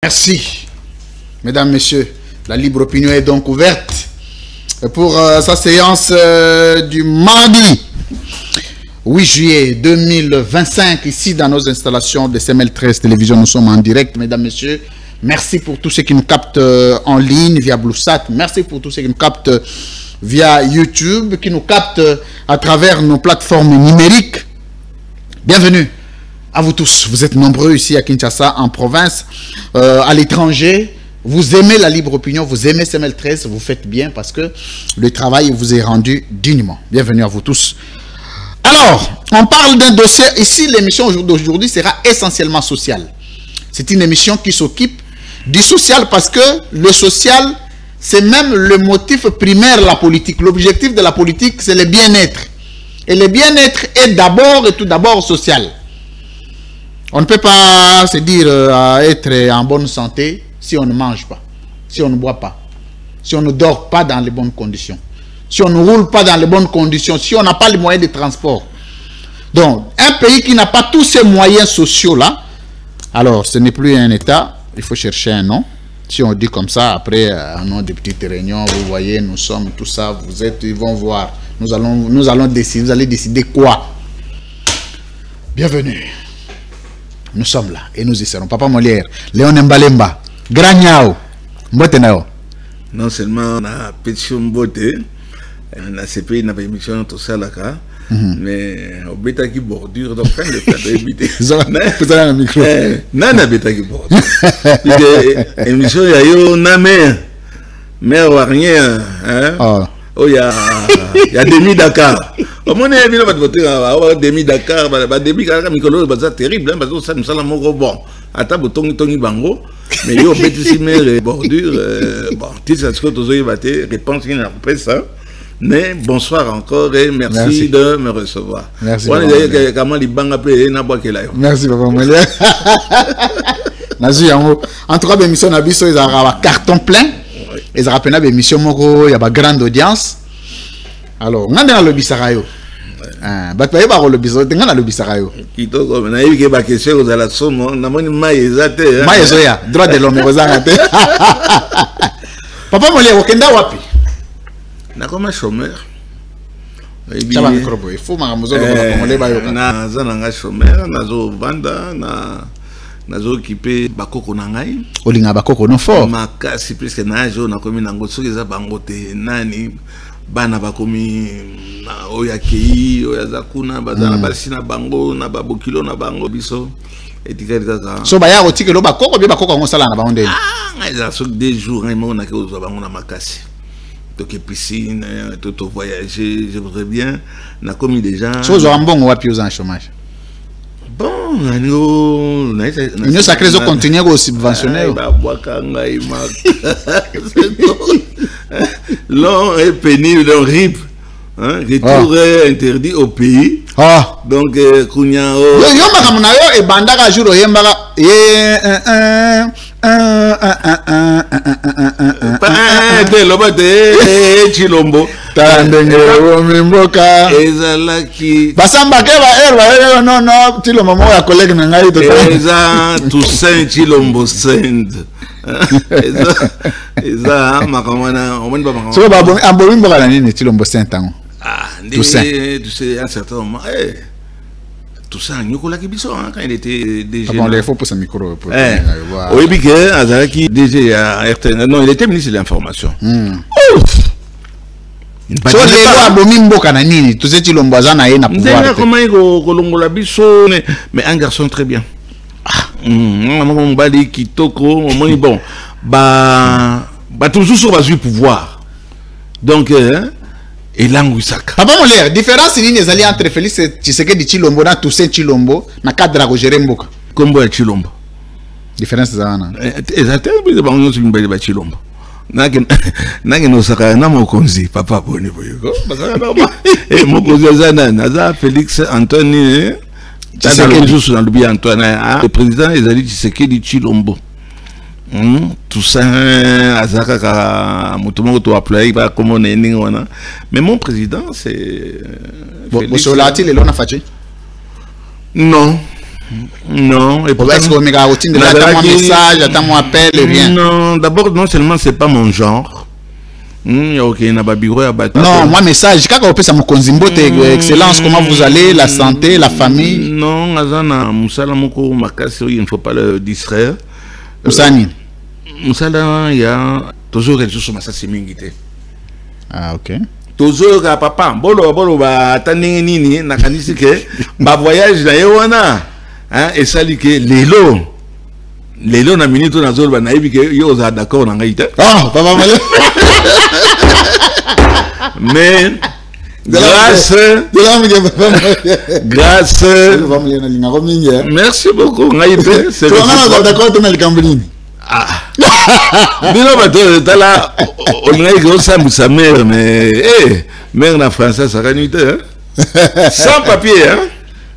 Merci. Mesdames, Messieurs, la libre opinion est donc ouverte pour sa séance du mardi 8 juillet 2025, ici dans nos installations de CML13 Télévision. Nous sommes en direct, mesdames, messieurs. Merci pour tous ceux qui nous captent en ligne via BlueSat. Merci pour tous ceux qui nous captent via YouTube, qui nous captent à travers nos plateformes numériques. Bienvenue à vous tous. Vous êtes nombreux ici à Kinshasa, en province, à l'étranger. Vous aimez la libre opinion, vous aimez CML13, vous faites bien parce que le travail vous est rendu dignement. Bienvenue à vous tous. Alors, on parle d'un dossier. Ici, l'émission d'aujourd'hui sera essentiellement sociale. C'est une émission qui s'occupe du social parce que le social, c'est même le motif primaire de la politique. L'objectif de la politique, c'est le bien-être. Et le bien-être est d'abord et tout d'abord social. On ne peut pas se dire être en bonne santé si on ne mange pas, si on ne boit pas, si on ne dort pas dans les bonnes conditions, si on ne roule pas dans les bonnes conditions, si on n'a pas les moyens de transport. Donc, un pays qui n'a pas tous ces moyens sociaux-là, alors ce n'est plus un État, il faut chercher un nom. Si on dit comme ça, après un nom de petites réunions, vous voyez, nous sommes, tout ça, vous êtes, ils vont voir. Nous allons décider, vous allez décider quoi? Bienvenue. Nous sommes là et nous y serons. Papa Molière, Léon Mbalemba, Gragnao, Mbotenao. Non seulement on a pétition beauté, on a CPI, on a émission tout ça là, mais on bêta qui bordure, donc quand le fait d'éviter. Vous avez un micro. Non, on a bêta qui bordure. Émission, il y a eu une mère ou rien, hein? Oh, il y a demi-Dakar. Au moins, il y a demi-Dakar, demi-Dakar, c'est terrible, parce que ça nous sommes bon. À table, Tony Bango, mais il y a une petite bordure. Bon, tu sais ce que tu as battu, réponse qui n'a pas ça. Mais bonsoir encore et merci de me recevoir. Merci. Merci, Papa Molière. En tout cas, l'émission Nabiso, ils ont un carton plein. Ils ont une émission, il y a une grande audience. Alors, on a le Bissarayo. On a le Bissarayo. On a eu des questions aux alassos. On a eu Maïzoya, droit de l'homme. Papa Molière, Okenda Wapi. On a comme un chômeur. Ça va, micro, il faut un chômeur, nazo banda, nazo occupé bakoko nangai. Olinga bakoko no fort. Makasi presque najo na komi nango soki za bangote nani bana bakomi oyakei oyazakuna bazana basina bango na babokilo na bango biso etikali kaka. So baya otikelo bakoko be bakoko ngo sala na bango ndeni. Ngaiza so des jours ngai mo na ke ozo bango na makasi. Donc piscine, tout voyager, je voudrais bien. On a commis déjà. So zo ambongo wapi aux en chômage. Bon, nous sacrés au continuer au subventionner. Long et pénible, horrible. Retour interdit au pays. Donc, Kounia. Et Bandara jour Chilombo. Basamba keba non non Chilombo ya collègue ngai to Toussaint Chilombo Send. Eza makamana omoni ba makamana. So ba ambomi mboka nini Chilombo Send tango. Tu sais un certain moment tout ça Nyokola Kibiso quand il était déjà bon il faut pousser un micro pour oui bien que Azaraki DG à RTN non il était ministre de l'information. So les lois abomi mboka na nini tu sais Chilombo azana ye na pouvoir comment il kolongola biso mais un garçon très bien on bali kitoko on bon ba toujours sur base du pouvoir donc et l'anguisaka. Papa Molière, différence ni ezali entre Félix Tshisekedi Chilombo na Toussaint Chilombo na cadre à gérer mboka. Kombo ya Chilombo. Différence zana. Exactement, mais ba nyoso mbali ba Chilombo. Nage no saka na mokonzi papa boni boyoko. Basaka normal. Et mokonzi zana naza Félix Antoine Tshisekedi juste dans le bien Antoine le président ezali Tshisekedi Chilombo. Tout ça, Azaka, Moutomo, tu as appelé, comme on est mais mon président, c'est. Bon, Solati, le Lona Fachi? Non. Non. Et pourquoi est-ce que un message, attends mon appel, rien? Non, d'abord, non seulement c'est pas mon genre. Ok, non, moi message, quand on peut ça me conzimbo, excellence, comment vous allez, la santé, la famille? Non, Azana, Moussala Moko Makasi, il ne faut pas le distraire. Moussani? Moussala, il y a toujours quelque chose sur ma sassimingité. Ah, ok. Toujours à papa, bolo, attendez, nini, nakanisi ke, voyage na yewana, hein, et ça dit que Lélo na minute na zone ba naïbi que yo za d'accord na ngaïta. Ah, papa malheur. Mais grâce merci beaucoup ngaïta, c'est d'accord ton le Cambrini. Ah. Bilo bato tala on ngaï go sa mère mais mère na français ça canute hein. Sans papier hein.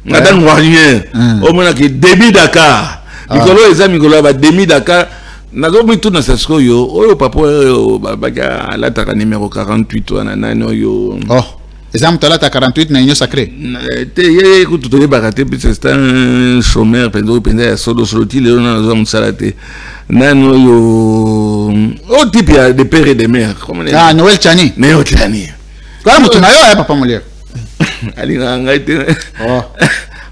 Madame Warnier, au moins que débit Dakar. Mikolo eza mikolo ba demi Dakar nazo mitu na sasko yo oyo papa baka la taka numéro 48 wana nano yo oh eza mtala ta 48 na union sacré te ye ko tutole bakate puis c'est un chômeur pendo ya solo ti le nazo msala te nano yo o type ya de père et de mère comment ah Noël Chani quoi mutu na yo papa Molière ali ngaite oh.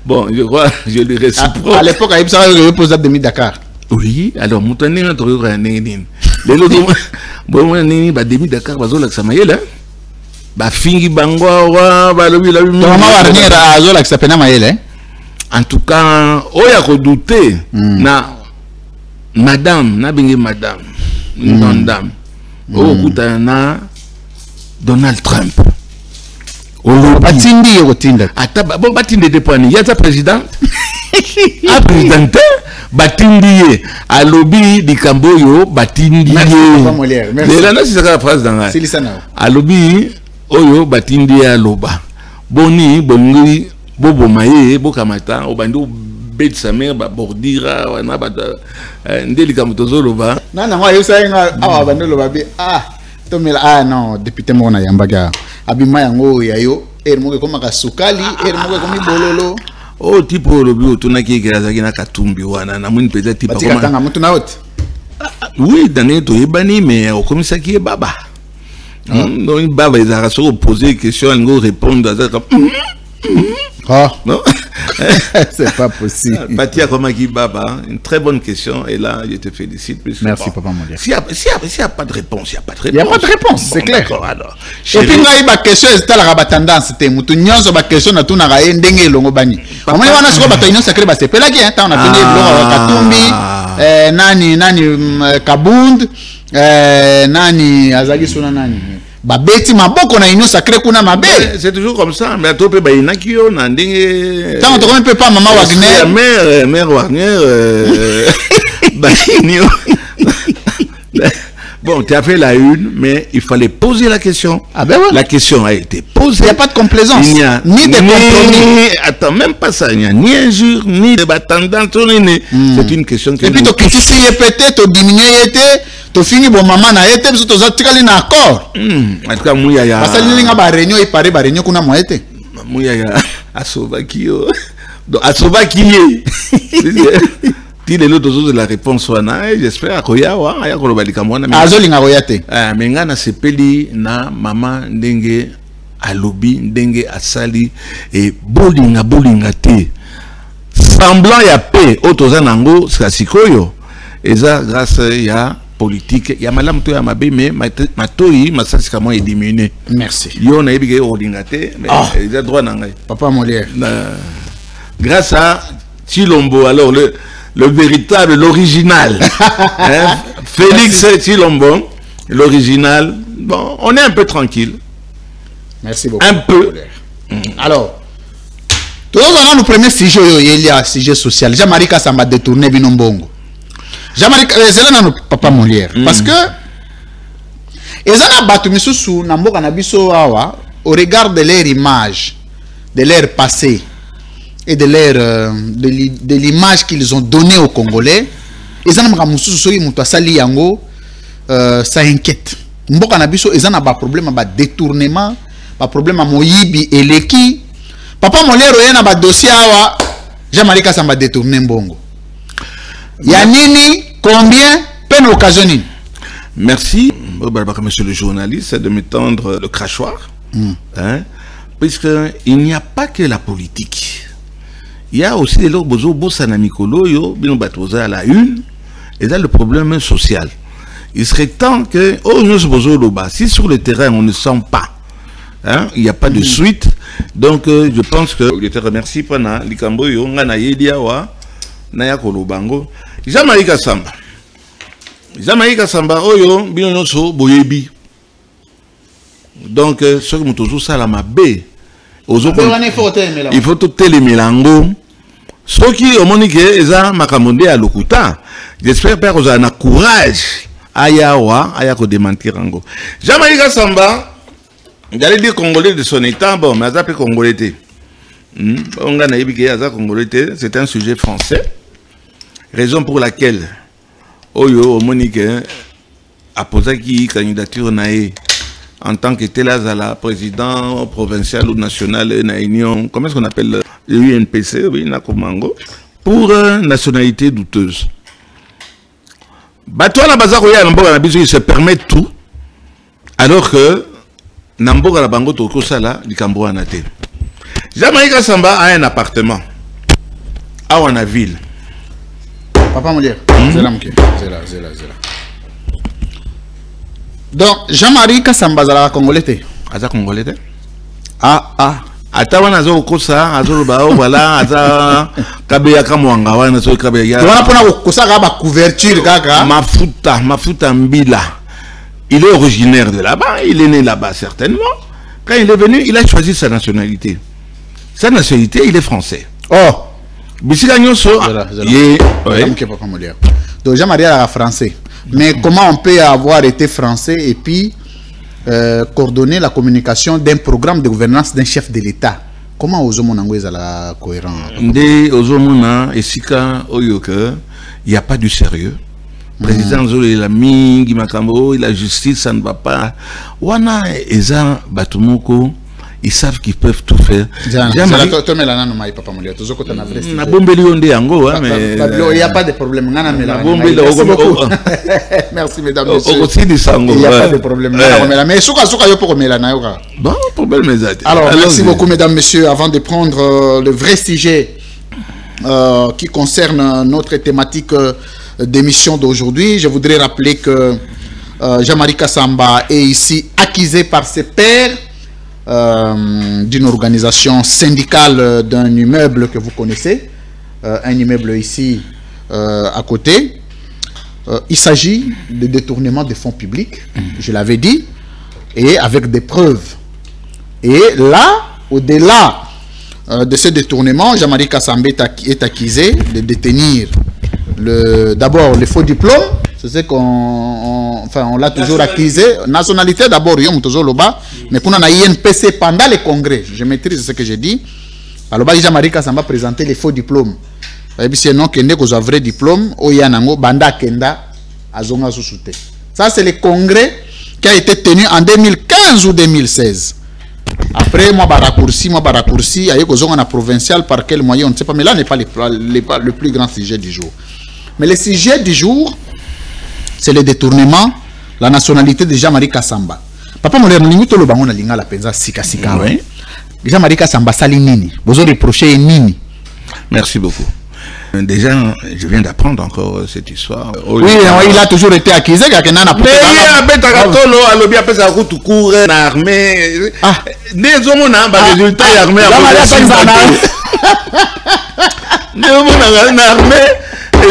Bon, je crois, je le réciproque. À l'époque, il y avait posé demi Dakar. Oui, alors, mon temps, on a trouvé un nénin. Les autres, bon, on a demi Dakar, bazo la Samayela. Ba fingi bangwa, ba lobi la. Maman Warnier a zo la Sapena Mayela. En tout cas, on a redouté na madame, na bingi madame, non dame. Oh, kuta na Donald Trump. Batindi yotinda bon batindi de point ya ta président a président batindi a lobby di Camboyo batindi mais là c'est ça la phrase dans a lobby oyo batindi a loba boni bongi bobo maye bokamata obando bet sa mère ba bordira wana ba ndeli kamutozo loba nana moi yo sa nga awa bando loba bi tomela ah non député mona yambaga abima yango yayo ermoke koma kasukali ermoke komi bololo oh tipo lobi otuna kikela zaki na katumbi wana na muni peut-être type comment tanga mutu na haute oui dané to yebani mais au commissaire qui est baba donc baba ils a se poser question elle go répondre à ça ah non c'est pas possible. Patia Komaki Baba, une très bonne question et là je te félicite. Merci papa Molière. S'il n'y a pas de réponse, il n'y a pas de réponse. Il n'y a pas de réponse, c'est clair. Alors, et puis il y a question, c'est la tendance, c'était mutu nyonso ba question na tuna ga ndenge longo bani. Omoni wana siko bato union sacré ba c'est pelaki hein, on a tenu Katumbi, nani Kabund, nani Azagi suna nani. Babeti maboko na union sacré kuna mabe. C'est toujours comme ça, mais to pe ba inakio na ndenge. Tant on peut pas maman Wagner. Mère Wagner ba bon, tu as fait la une, mais il fallait poser la question. Ah ben ouais. La question a été posée. Il n'y a pas de complaisance. Il n'y a ni de compromis. Attends, même pas ça. Il n'y a ni injure, ni de tendance. C'est une question que. Et puis, tu si peut-être, tu diminues, tu finis bon maman na été, tu as un accord. En tout cas, Mouyaya. Parce que il y a une réunion, il paraît, réunion qu'on a moité. Mouyaya, Asobakio. Donc, Asobaki. Les autres choses de la réponse j'espère que mais ngana sepeli na mama ndenge alobi ndenge asali et bolinga te semblant ya paix otoza nango sikoyo eza grâce ya politique ya malamu to ya mabe mais matoi masasi kama est diminué. Merci yo na yebike olinga te mais eza droit na ngai papa Molière grâce à Chilombo alors le véritable, l'original. Hein? Félix Chilombo, l'original. Bon, on est un peu tranquille. Merci beaucoup. Un peu. Alors, tout le monde, le premier sujet, il y a un sujet social. Jean-Marie Kassamba détourné Binombongo. Jean-Marie, c'est là notre papa Molière. Parce que, ils ont battu Missou Nambo Kanabiso Awa au regard de leur image, de leur passé. Et de leur de l'image qu'ils ont donnée aux Congolais, ils ont ça inquiète. Mboka na biso ils ont un problème de détournement, un problème à moyibi et leki. Papa Molière il y a un dossier awa Jean-Marie Kassamba détourné mbongo. Yanini, combien, peine occasionnée. Merci, monsieur le journaliste, de me tendre le crachoir. Hein, puisqu'il n'y a pas que la politique. Il y a aussi des lots bosanamikolo, à la une, et là le problème social. Il serait temps que, si sur le terrain on ne sent pas, hein, il n'y a pas de suite, donc je pense que je te remercie pour Jean-Marie Kassamba. Jean-Marie Kassamba, oyo, binonoso, boyebi. Donc, ce que nous avons ça, il faut tout télémélango. Ce qui au monde que eza makamonde à lokuta. J'espère que vous avez un courage à yawa, à yako démentir ango. Jean-Marie Kassamba, j'allais dire congolais de son état, bon, mais ça peut congolais. On a naïbi que yaza congolais, c'est un sujet français. Raison pour laquelle Oyo au Monique a posé qui candidature naïe. En tant que Telazala, président provincial ou national, comment est-ce qu'on appelle l'UNPC, oui, pour nationalité douteuse. Toi, il se permet tout, alors que Namboga la Bango Toko Sala, du Cambo Anate. Jean-Marie Kassamba a un appartement à Wanaville. Papa Molière, c'est là. Donc, Jean-Marie Kassamba est congolais. Aza congolais. Ah. Atawa nazo kosa, azo bao voilà, aza kabeya kamwanga wana so kabeya. Wana pona kosa ba couverture kaka. Mafuta mbila. Il est originaire de là-bas, il est né là-bas certainement. Quand il est venu, il a choisi sa nationalité. Sa nationalité, il est français. Oh. Bisika nyonso. Donc Jean-Marie est français. Mais comment on peut avoir été français et puis coordonner la communication d'un programme de gouvernance d'un chef de l'État? Comment Ozomona est la cohérent? Nde Ozomona esika oyoke, il n'y a pas du sérieux. Président Zolo il a mingi makambo, la justice ça ne va pas. Wana eza batumoko. Ils savent qu'ils peuvent tout faire. Il n'y a pas de problème. Merci mesdames et messieurs. Il n'y a pas de problème. Alors merci beaucoup mesdames et messieurs. Avant de prendre le vrai sujet qui concerne notre thématique d'émission d'aujourd'hui, je voudrais rappeler que Jean-Marie Kassamba est ici accusé par ses pairs d'une organisation syndicale d'un immeuble que vous connaissez, un immeuble ici à côté. Il s'agit de détournement de fonds publics, je l'avais dit, et avec des preuves. Et là, au-delà de ce détournement, Jean-Marie Kassamba est accusé de détenir d'abord le faux diplôme. C'est ce qu'on l'a toujours accusé. Nationalité d'abord, mais pour la INPC pendant les congrès, je maîtrise ce que j'ai dit. Alors, Jean-Marie Kassamba présenté les faux diplômes. Et puis, c'est non qu'il y a un vrai diplôme, Banda Kenda, Azonga Sousouté. Ça, c'est le congrès qui a été tenu en 2015 ou 2016. Après, moi, raccourci, il y a un provincial par quel moyen, on ne sait pas, mais là n'est pas le plus grand sujet du jour. Mais le sujet du jour, c'est le détournement, la nationalité de Jean-Marie Kassamba. Papa Molière, nous avons le bango na linga la penza sika. Jean-Marie Kassamba sali nini? Vous avez reproché nini? Merci beaucoup. Déjà, je viens d'apprendre encore cette histoire. Oui, il a toujours été accusé. Mais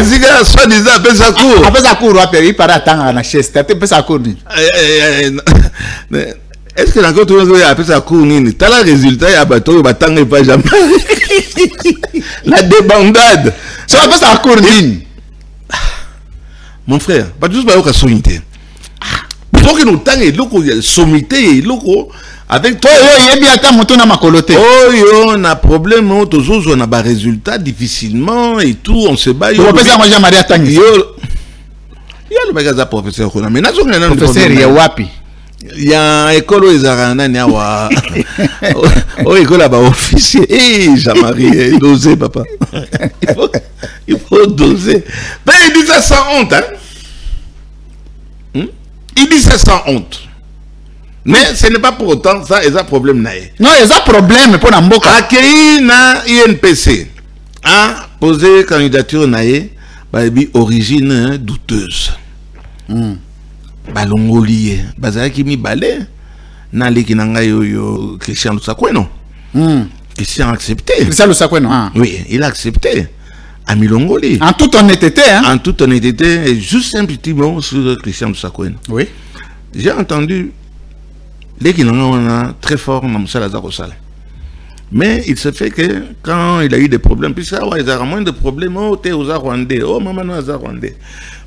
il y a soi-disant après sa cour. Après sa cour, il paraît attendre à la chaise. Est-ce que encore tout le monde après sa cour nini? T'as le résultat, il y a bateau, il pas jamais. La débandade. C'est après sa cour nini? Mon frère, pas juste par la sommité. Il faut que nous tenions la sommité, avec toi, il y a bien moto na makolote. Oh, on a problème, on a des résultats difficilement et tout, on se bat. Tu vois pas ça, moi j'ai Tangi. Il y a le magasin professeur. Professeur Yawapi. Il y a un école où ils ont école là-bas, officier. Eh, Jean-Marie, doser, papa. Il faut doser. Ben, il dit ça sans honte, hein. Il dit ça sans honte. Mais ce n'est pas pour autant ça, il y a un problème. Non, il y a un problème pour Namboka. Accueilli na INPC a posé candidature naïe, origine douteuse. Balongolier, bazaki mi balé, na leki nanga yo Christian Lusakweno. Christian a accepté. Christian Lusakweno. Oui, il a accepté. À Milongoli. En toute honnêteté, hein. En toute honnêteté, et juste un petit mot sur Christian Lusakweno. Oui. J'ai entendu leki nanga très fort dans Moussa Zarosala. Mais il se fait que quand il a eu des problèmes, puis ça, il a moins de problèmes. Oh, t'es aux Rwandais. Oh, maman, non, aux Rwandais.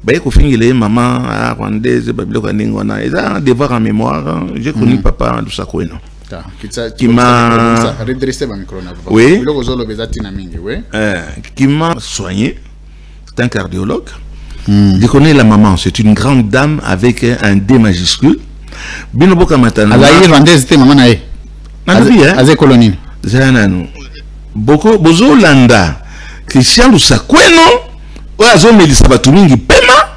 Ben, il faut finir maman rwandaise, il a un devoir en mémoire. J'ai connu papa Lusakweno. Qui m'a redressé ma micro. Oui. Qui m'a soigné. C'est un cardiologue. Je connais la maman. C'est une grande dame avec un D majuscule. Binoboka Matana. Elle rwandaise, c'était maman nae. Azé colonie. Zanano. Boko bozo landa. Christian Lusakweno. Oazo melisa batumingi pema.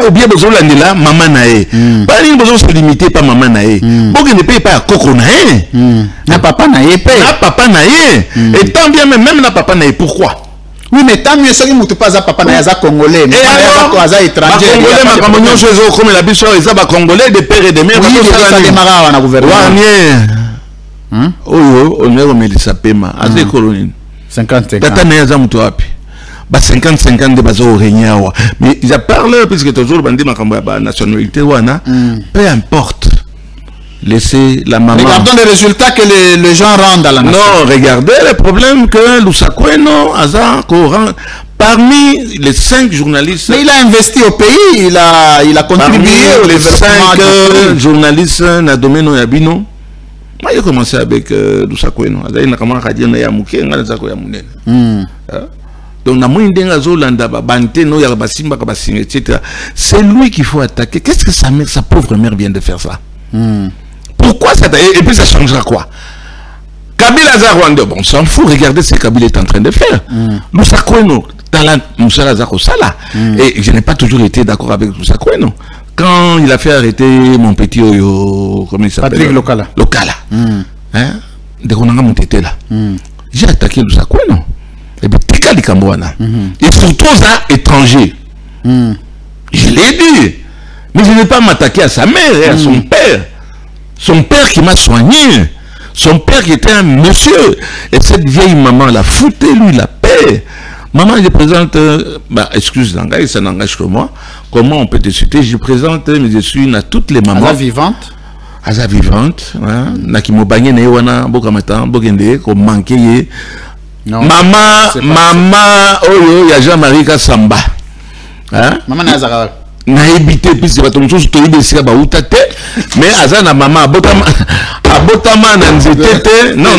Ou bien bozo landela maman nae. Pas ni bozo se limiter pas maman nae. Boke ne paye pas coco nae. Na papa nae paye. Na papa nae. Et tant bien même na papa nae. Pourquoi? Oui, mais tant mieux, ceux qui ne pas à papa nae, congolais. Et alors, étranger. Congolais, ma communion chez eux, comme la biche, ils sont congolais, des pères et des mères. Oui, ça démarre à la gouvernement. Oh, on est au Mélissa Pema, à des colonies. 50-50. Tata Néaza Moutouapi. 50-50 de bazo Régnawa. Mais ils parlent, puisque toujours bandit ma nationalité, peu importe. Laissez la maman. Regardons les résultats que les gens rendent à la nation. Non, regardez le problème que Lusakweno a parmi les 5 journalistes. Mais il a investi au pays, il a contribué au les 5 journalistes na domaine Yabino. Moi, j'ai commencé avec Lusakweno. Il a commencé à dire Yamuke, donc, c'est lui qu'il faut attaquer. Qu'est-ce que sa pauvre mère vient de faire ça? Pourquoi ça? Et puis ça changera quoi? Kabila Zarwanda, bon, on s'en fout, regardez ce que Kabila est en train de faire. Lusakweno, talent Moussa Zarosala. Et je n'ai pas toujours été d'accord avec Lusakweno. Quand il a fait arrêter mon petit Oyo, comment il s'appelle? Patrick Lokala. Hein? Dès qu'on a monté là. J'ai attaqué Lusakweno. Et puis, Tika Likambouana. Et surtout aux étrangers. Je l'ai dit. Mais je ne vais pas m'attaquer à sa mère et à son père. Son père qui m'a soigné. Son père qui était un monsieur. Et cette vieille maman l'a fouté, lui, la paix. Maman, je présente, excuse-moi, ça n'engage que moi. Comment on peut te citer? Je présente mes excuses à toutes les mamans. Aza vivante. Aza vivante. Nakimo bagné ne wana bokamata bokende ko manqué. Maman, oh il y a Jean-Marie Kassamba. Hein? Maman Nazara. Na évité puisque bato mususu to ibesika ba utate mais azana maman abotama na nzete non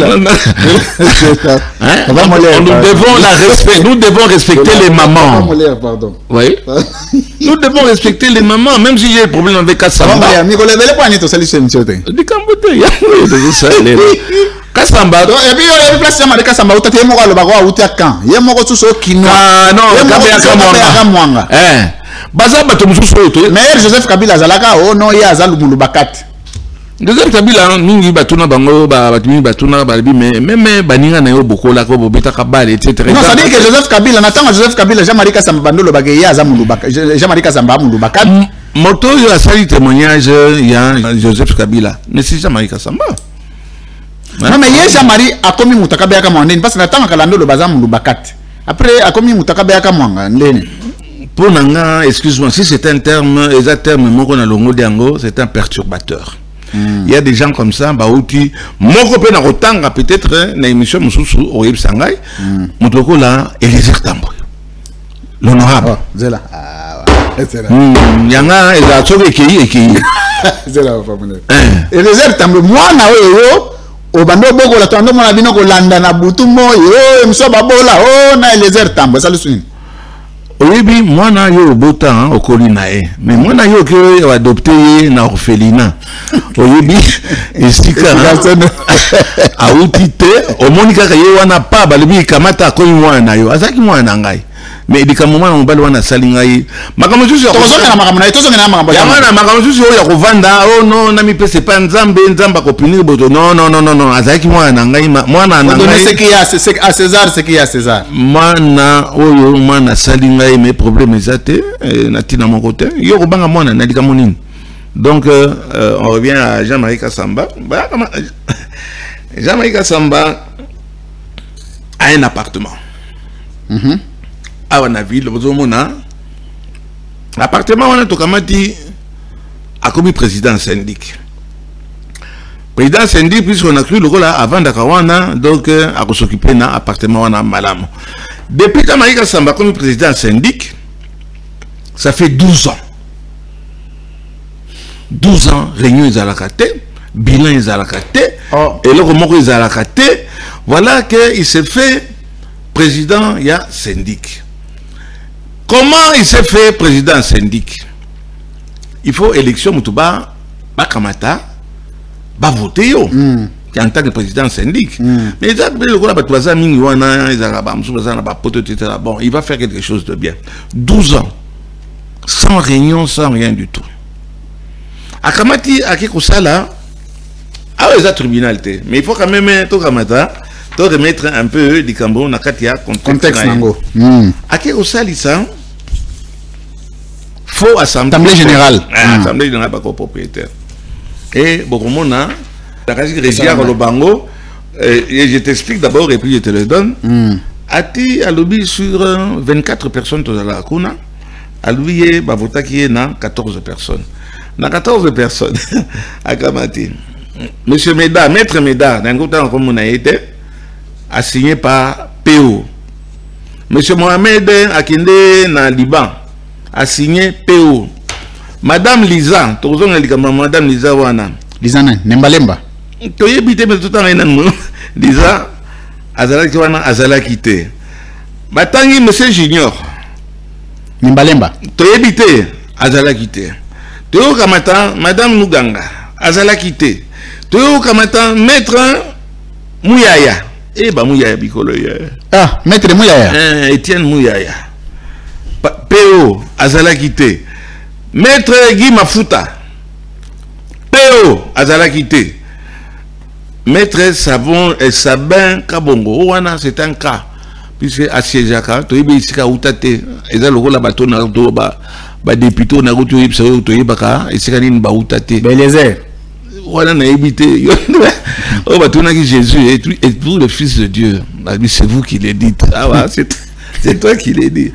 nous devons respecter les mamans. Oui. Nous devons respecter les mamans même si j'ai des problèmes avec Kassamba. Kassamba. Et puis il y a place de Kassamba utate yemo lo bagwa utaka. Yemo ko tuso kino. Ah non, Kabila Baza bato mususu oto. Mais Joseph Kabila zalaka oh non ya azalu mulubakat. Joseph Kabila mingi batuna bango batumi batuna balibi mais baninga na yo bokola ko bobeta kabale etc. Non, ça dit que Joseph Kabila natanga Joseph Kabila Jean-Marie Kassamba bandolo bagaya aza mulubakat. Jean-Marie Kassamba mulubakat. Moto yo asali témoignage ya Joseph Kabila. Mais c'est Jean-Marie Kassamba. Non mais Jean-Marie a commis mutakabya kama ndeni parce que natanga kalandolo baza mulubakat. Après a commis mutakabya kama ndeni. Pour Nanga, excuse-moi, si c'est un terme, c'est un perturbateur. Il y a des gens comme ça, peut-être, une émission, l'honorable. Yanga, il a trouvé Eliezer Tambwe, moi, au bando boko la tando mona bino ko landa na butu mo yo mso babola oh na Eliezer Tambwe ça le swing. oyebi mwana yo bota okoli na e mais mwana yo ke adopté na orphelinat oyebi esika auti te omoni kaka ye wana pa balibi kamata akoyi mwana yo azaki mwana ngai mais likambo mwana mobali wana asali ngai makambo mosusu ya kovanda o no na mipese pa nzambe akopunir boto non azalaki mwana ngai mwana na César mwana oyo mwana asali ngai mais problème eza te na tina moko te yo kobanga mwana na likambo nini donc on revient à Jean-Marie Kassamba. Jean-Marie Kassamba a un appartement à la ville, l'appartement on a tout a commis président syndic. Président syndic, puisqu'on a cru le rôle avant d'Akawana, donc à s'occuper d'un appartement on a malam. Depuis que Jean-Marie Kassamba a commis président syndic, ça fait 12 ans. 12 ans, réunion ils à la caté, bilan ils à la caté, et le remorque ils à la caté. Voilà qu'il s'est fait président, il y a syndic. Comment il s'est fait président syndic? Il faut élection Moutouba, Bakamata, voter yo. En tant que président syndic. Mais bon, il va faire quelque chose de bien. 12 ans, sans réunion, sans rien du tout. Akamati Akekosala, ah oui, c'est tribunal, mais il faut quand même tout remettre un peu du Cambo, Nakatia, contexte. Akekosali, ça. Faux assemblée générale. Assemblée générale, pas propriétaire. Et Bokomona, la région le Bango, et je t'explique d'abord et puis je te le donne. Ati a lobby sur 24 personnes à la Kuna, a lobby Bavota qui est dans 14 personnes. Dans 14 personnes, à Kamati. Monsieur Meda, Maître Meda, d'un côté comme on a été, a signé par PO. Monsieur Mohamed Akinde dans Liban a signé PO. Madame Lisa, Madame Lisa Wana. Lisa Nembalemba. Tu as habité mais tout le temps Lisa Azalaki Wana Azalaki te. Batangi Monsieur Junior. Nembalemba. Tu as habité Azalaki te. Tu as kamata Madame Muganga Azalaki te. Tu as kamata Maître Mouyaya. Eh bah Mouyaya Bikolo. Ah, Maître Mouyaya. Étienne Mouyaya. PO Azalaki te. Maître Guy Mafuta. PO Azalaki te. Maître Savon et Sabin Kabongo. Ouana, c'est un cas. Puisque à Siejaka, tu es ici à Outate. Et là, le rôle à bateau, ba député, on a goûté au Baka, et c'est une Baoutate. Belizer. Voilà, on a évité. Oh, bateau, Jésus est vous le Fils de Dieu. C'est vous qui l'avez dit. Ah, ouais, c'est toi qui l'as dit.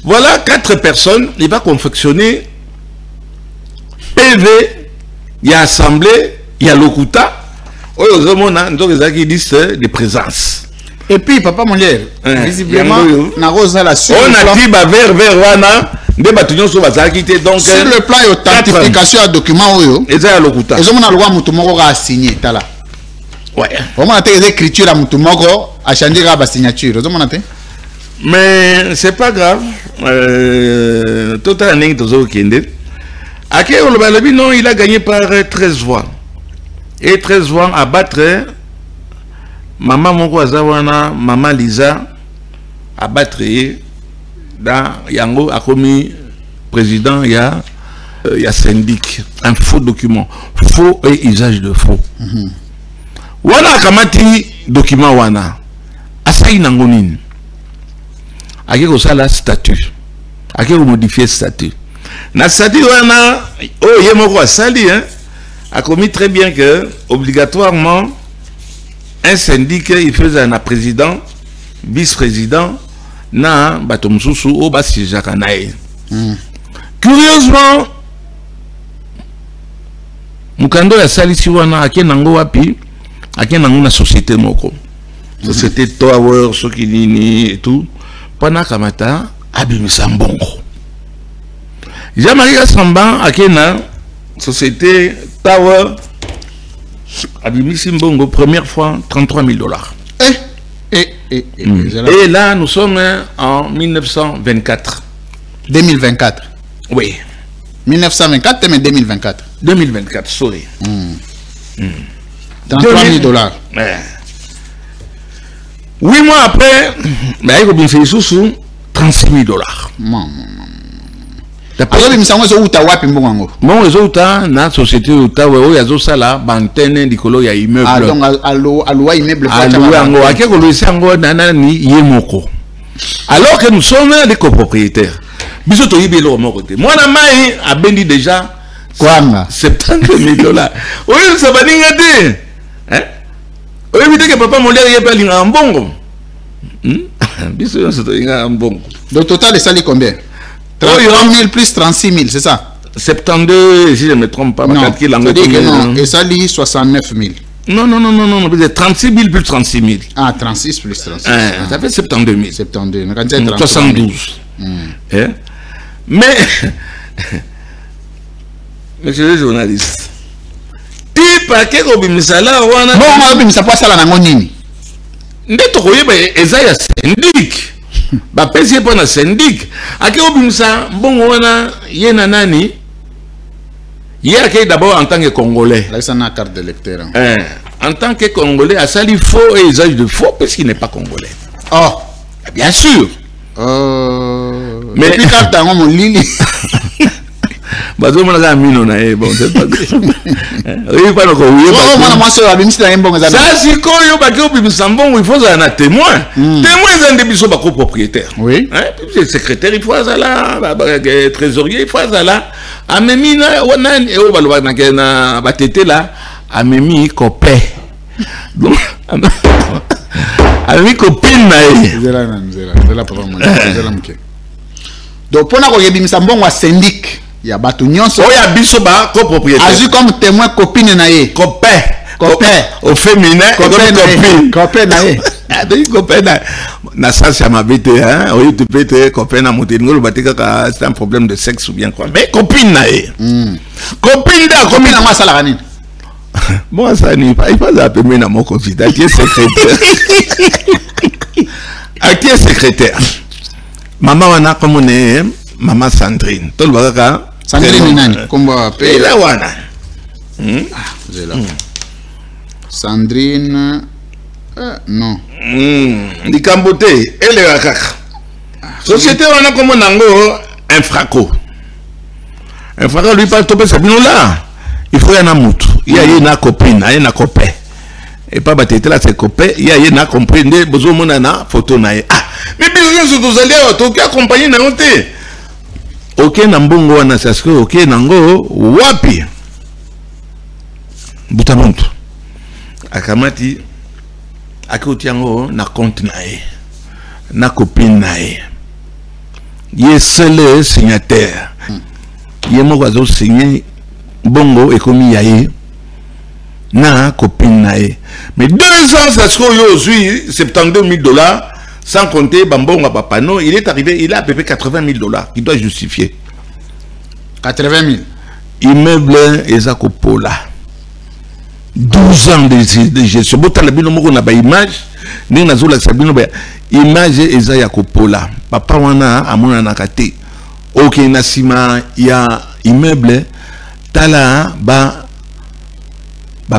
Voilà 4 personnes, il va confectionner PV, il y a assemblée, il y a Lokuta, on a une liste de présence. Et puis, Papa Molière, visiblement, on a dit vers Wana, des bâtiments sur donc sur le plan d'authentification de documents, et ça, Lokuta. Et on a le droit Moutoumoko à signer. Ouais. On a des écritures à Moutoumoko à changer la signature. Mais c'est pas grave. Total non, il a gagné par 13 voix. Et 13 voix à battre Maman Moko Azawana, Maman Lisa à battre dans Yango a commis président, il y a syndic, un faux document. Faux et usage de faux. Wana Kamati document Wana. Asaï Nangonin. A quelque chose la statut. A quelque modifier statut. Na statut wana oh yemoko sali a commis très bien que obligatoirement un syndic il faisait un président, vice-président na batomsusu au basi jakanae. Curieusement mukando ya sali si wana akenango wapi akenango na société moko. Société Tower Sokinini et tout. Pendant Kamata, Abimisa Mbongo. Jean-Marie Kassamba, Akena, société Tower, Abimisa Mbongo, première fois, $33 000. Et là, nous sommes en 1924. 2024. Oui. 1924, mais 2024. 2024, sorry. 33 000 dollars. 8 mois après, il y a sous 36 000 dollars. Alors, il me semble que la société il y a bantene dikolo ya immeuble. Ah, donc alloué immeuble. Alors que nous sommes des copropriétaires. Moi, la maille a béni déjà 70 000 dollars. Oui, ça va dire oui, que papa mon l'air pas un bongo. Le total est salé combien? 33 000 plus 36 000, c'est ça? 72, si je ne me trompe pas. Non, et ça lit 69 000. Non, 36 000 plus 36 000. Ah, 36 plus 36. Ça fait 72 000. 72. 72. Mais, monsieur le journaliste, tu pas que Obimsala ou un bon, Obimsa pas ça la ngonini. N'eto koyeba ezaya syndic. Ba pesi pas na syndic. Ake Obimsa bon wana yena nani? Yé d'abord en tant que Congolais. Là, ça n'a carte d'électeur. En tant que Congolais, à ça il faut et usage de faux parce qu'il n'est pas Congolais. Oh, bien sûr. Mais puis quand t'as mon lili. Bah tout le monde a mis non bon c'est pas oui pas le moi c'est la même si bon ça c'est quoi yo ba ko bi sambon il faut ça un témoin témoin c'est un biso ba copropriétaire oui c'est secrétaire il faut ça là trésorier il faut ça là amemi na wana e o ba lo na ba tété là amemi copé donc amemi copine na zela papa mon zela mke donc pour na ko yebimisa mbongo wa syndic ya bato nyonso oya biso ba copropriétaire azu comme témoin copine na ye copain au féminin copain na ye adoi copain na ça ça m'a bête hein oui tu peux être copain na monter ngolo batika ka c'est un problème de sexe ou bien quoi mais copine na ye copine na moi ça la ranine bon ça ni pas il pas appeler na mon candidat qui est secrétaire qui est secrétaire maman wana comme on est maman Sandrine tout le bagaka Sandrine nani komba pe la wana zela Sandrine non likambote ele kaka société wana comme nango un fraco lui pas topé ça bino là il faut y en a mutu il y a une copine il y a une copain et pas battre là c'est copain il y a une comprendre besoin mona na photo na mais business vous allez to accompagner na honte OK na mbongo wana sasko OK nango wapi butamuntu akamati akotiango na compte nae na copine nae ye seul signataire ye moko azo signer bongo ekomi yae na copine nae mais 2 ans sasko yo aussi 72 000 dollars sans compter Bambonga Papano, il est arrivé, il a à peu près 80 000 dollars. Il doit justifier. 80 000. Immeuble Ezakopola. 12 ans de gestion. Si on a une image, image Ezakopola. Papa wana amona nakate. Ok, nasima, il y a immeuble. Tala ba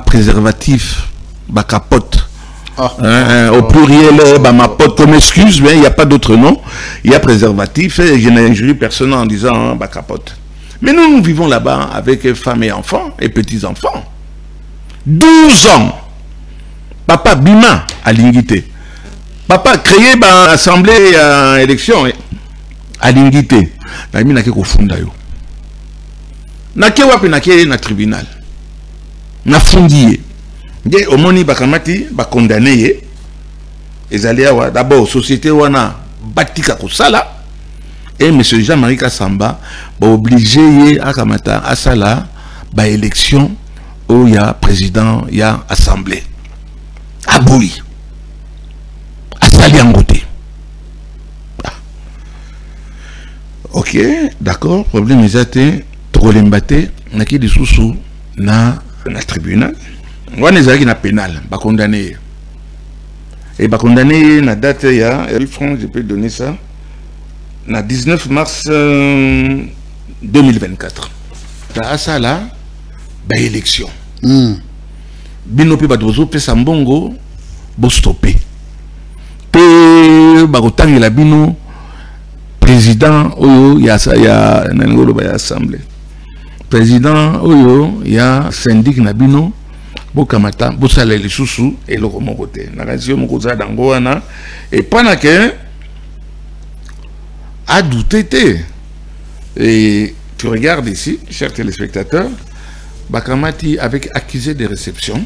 préservatif, ba capote. Au pluriel, ma pote, comme excuse, mais il n'y a pas d'autre nom. Il y a préservatif, je n'injurie personne en disant capote. Mais nous vivons là-bas avec femmes et enfants et petits-enfants. 12 ans. Papa Bima à l'Ingité. Papa créé l'assemblée à élection à l'Ingité. Na mi nake ko funda yo. Nake wapi nake na tribunal. Na fundié. Au moni bakamati ba condamné ezali awa d'abord société wana batika kosala et monsieur Jean-Marie Kassamba ba obligé ye akamata asala ba élection où il y a président il y a assemblée aboui asali angoté. OK d'accord problème ezate trolembate naki disusu na tribunal. On est na pénal, ba condamné. Et ba condamné na date ya francs, je peux donner ça. le 19 mars 2024. Ça là, élection. Binopi badozo pe sambongo bo stopper. Pe bagotangi la bino président oyo ya nangolo ba assemblée. Président oyo ya syndic na bino bo kamata bo sala le susu et le côté. Na radio moko za dango wana et pendant que a douté et tu regardes ici, chers téléspectateurs, Bakamati avec accusé de réception,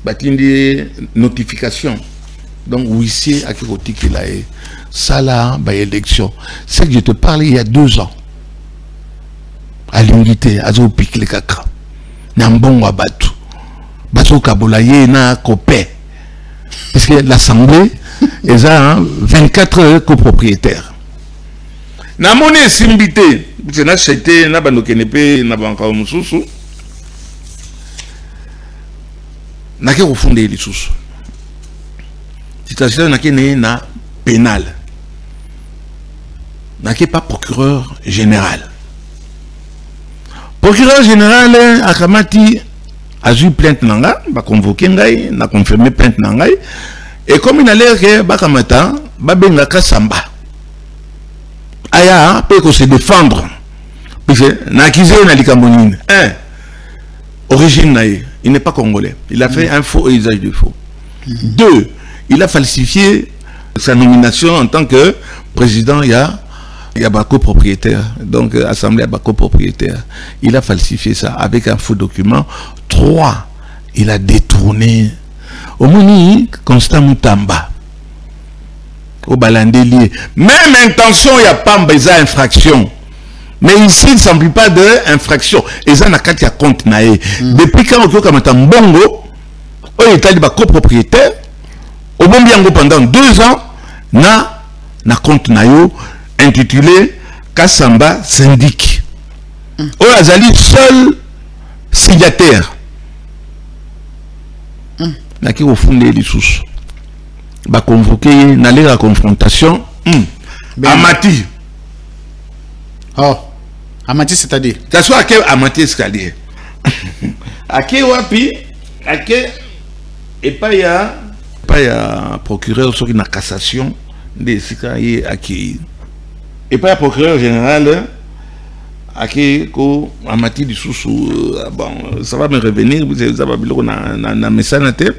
batindi notification. Donc huissier à Kiroti qui l'a eu. Ça là, élection. C'est que je te parlais il y a 2 ans. À l'unité, à Zopik le Kaka. Nambon Wabatu. Baso Kabolaye na copé. Parce que l'Assemblée, ils ont 24 copropriétaires. Na monnaie simbité. C'est na chete na bando kenepe na banka mususu. Na ke refonder les sous. C'est-à-dire na ke na pénal. Na ke pas procureur général. Procureur général akamati a eu plainte nanga, ba convoqué ngai, na confirmé plainte ngai et comme il a l'air que ba kamata ba benga kasamba. Aya peut se défendre. Parce que na accusé na likambonine. Origine naïe. Il n'est pas congolais. Il a fait un faux usage de faux. 2, il a falsifié sa nomination en tant que président. Il y a copropriétaire. Donc, assemblée à copropriétaire. Il a falsifié ça avec un faux document. 3, il a détourné. Au Moni, Constant Moutamba. Au Balandelier. Même intention, il n'y a pas de infraction. Mais ici, il ne semble pas d'infraction. Et ça, il y a compte. Depuis quand on a un bongo, on est allé copropriétaire, au bon bien pendant 2 ans, na compte intitulé Kassamba Syndic. On a allé seul signataire. Na qui au fond les sous. Ba convoqué, n'aller à confrontation. Amati. Oh. Amati, c'est-à-dire? Ça soit à quel Amati, c'est-à-dire? À quel wapi? À quel. Et pas y a procureur sur une cassation des citoyens acquis. Et pas y a procureur général à qui Amati du sous. Bon, ça va me revenir, ça va me na mesanate.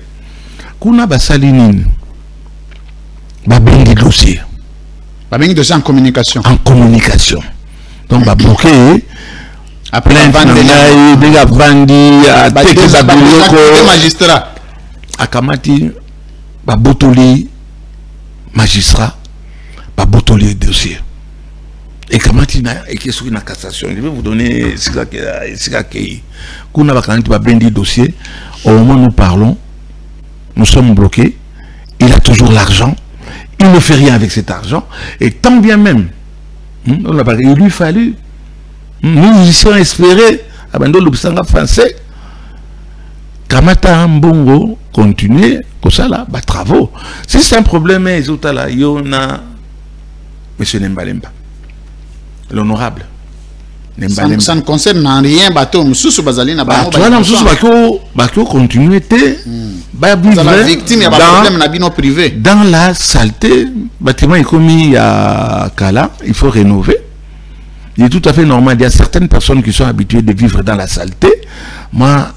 Kuna basalinine. Babengi dossier. Babengi dossier en communication. En communication. Donc, bah, bloqué. Après, la magistrat. Akamati, bah, botoli, magistrat, bah, botoli dossier. Et Kamati, et qui est sur une cassation. Je vais vous donner ce qu'il Kuna Bakanti, bah, bendi dossier. Au moment où nous parlons, nous sommes bloqués. Il a toujours l'argent. Il ne fait rien avec cet argent. Et tant bien même, il lui fallu, nous musiciens espérés, abandon l'obstingat français, Kamata Mbongo continuer, comme ça là, bah travaux. Si c'est un problème, il y a M. Nembalemba, l'honorable. Ça ne concerne en rien, bateau, Moussou Bazalina, Bateau continuer, la victime, il y a un problème privé. Dans la saleté, bâtiment est commis à Kala, il faut rénover. Il est tout à fait normal. Il y a certaines personnes qui sont habituées de vivre dans la saleté. Moi,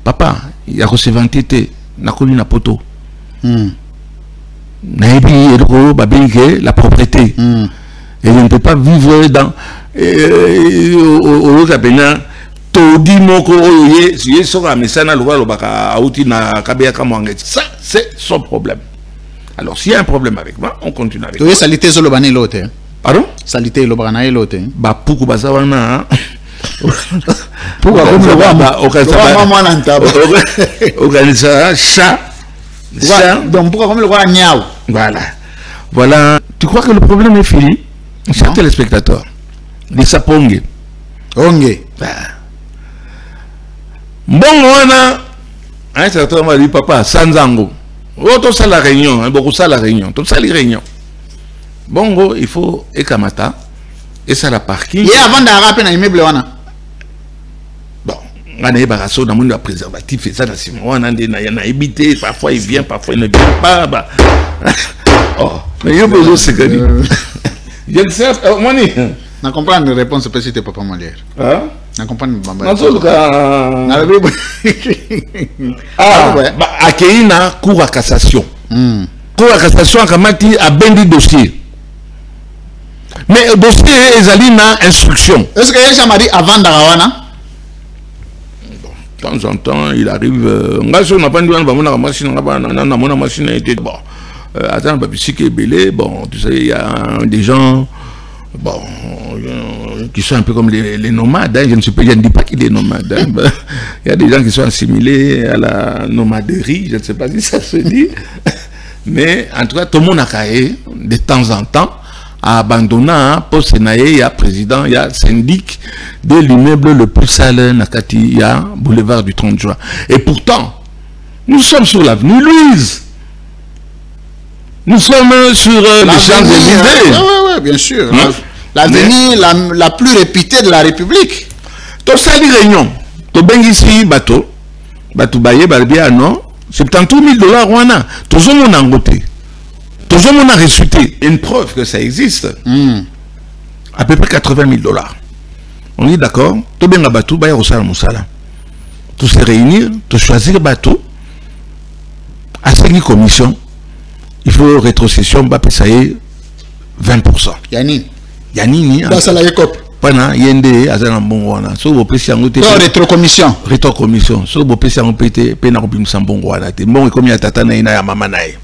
papa, il y a recevantité, n'a connu na poto. La propriété. Et on ne peut pas vivre dans ça, c'est son problème. Alors, s'il y a un problème avec moi, on continue avec moi. Salité Zolobane l'autre. Pardon? Salité Lobrana l'autre. Bah, pourquoi pas ça, pourquoi comme le roi, chat. Donc, pourquoi comme le roi Niao? Voilà. Voilà. Tu crois que le problème est fini? Chers téléspectateurs, les sapongés. Onge. Bon, on a un certain moment dit, papa, Sanzango. Oh, tout ça la réunion, beaucoup ça la réunion, tout ça les réunions. Bon, il faut Ekamata, Et ça la parking. Et avant d'arraper dans l'immeuble, bon, on a des barrassons dans le monde préservatif et ça, on a évité, parfois il vient, parfois il ne vient pas. Bah. Oh, mais il y a besoin de ce que je ne sais pas, moi, je comprends la réponse, peut-être c'était Papa Molière. Hein? Je comprends. Ah, ouais. Accueilli na cour à cassation. Cour à cassation a kamati a bendi dossier. Mais le dossier est allé na instruction. Est-ce que Yesha m'a dit avant d'Arawana? De temps en temps, il arrive. On n'a pas dit la machine, on a machine était bon. Attends, bon, tu sais, il y a des gens. Bon, qui sont un peu comme les nomades, hein. Je ne dis pas qu'il est nomade. Hein. Il y a des gens qui sont assimilés à la nomaderie, je ne sais pas si ça se dit. Mais en tout cas, tout le monde a caillé de temps en temps à abandonner pour Sénaïe, il y a président, il y a syndic de l'immeuble le plus sale, Nakati, il y a boulevard du 30 juin. Et pourtant, nous sommes sur l'avenue Louise. Nous sommes sur les Champs-Élysées. Oui, bien sûr. Hein? L'avenue la plus réputée de la République. Tu sais les réunions. Tu as ici bateau. Bateau baye, balbia, non. C'est $70 000. Tu as mon angoté. Tu as mon ressuscité. Une preuve que ça existe. À peu près $80 000. On est d'accord. Tu as bien bateau, baye, au salam. Tu se réunir, tu choisir bateau. À 5 commissions. Il faut rétrocession, bah, ça y est, 20%. Yanni. Yanni, dans ça la cop. Pendant yende azana mbongwana. So bo pesi yango te. Rétrocommission. Rétrocommission. So bo pesi yango pété pe na kobimisa mbongwana te. Mbongo komi ya tata na ina ya mama na ye.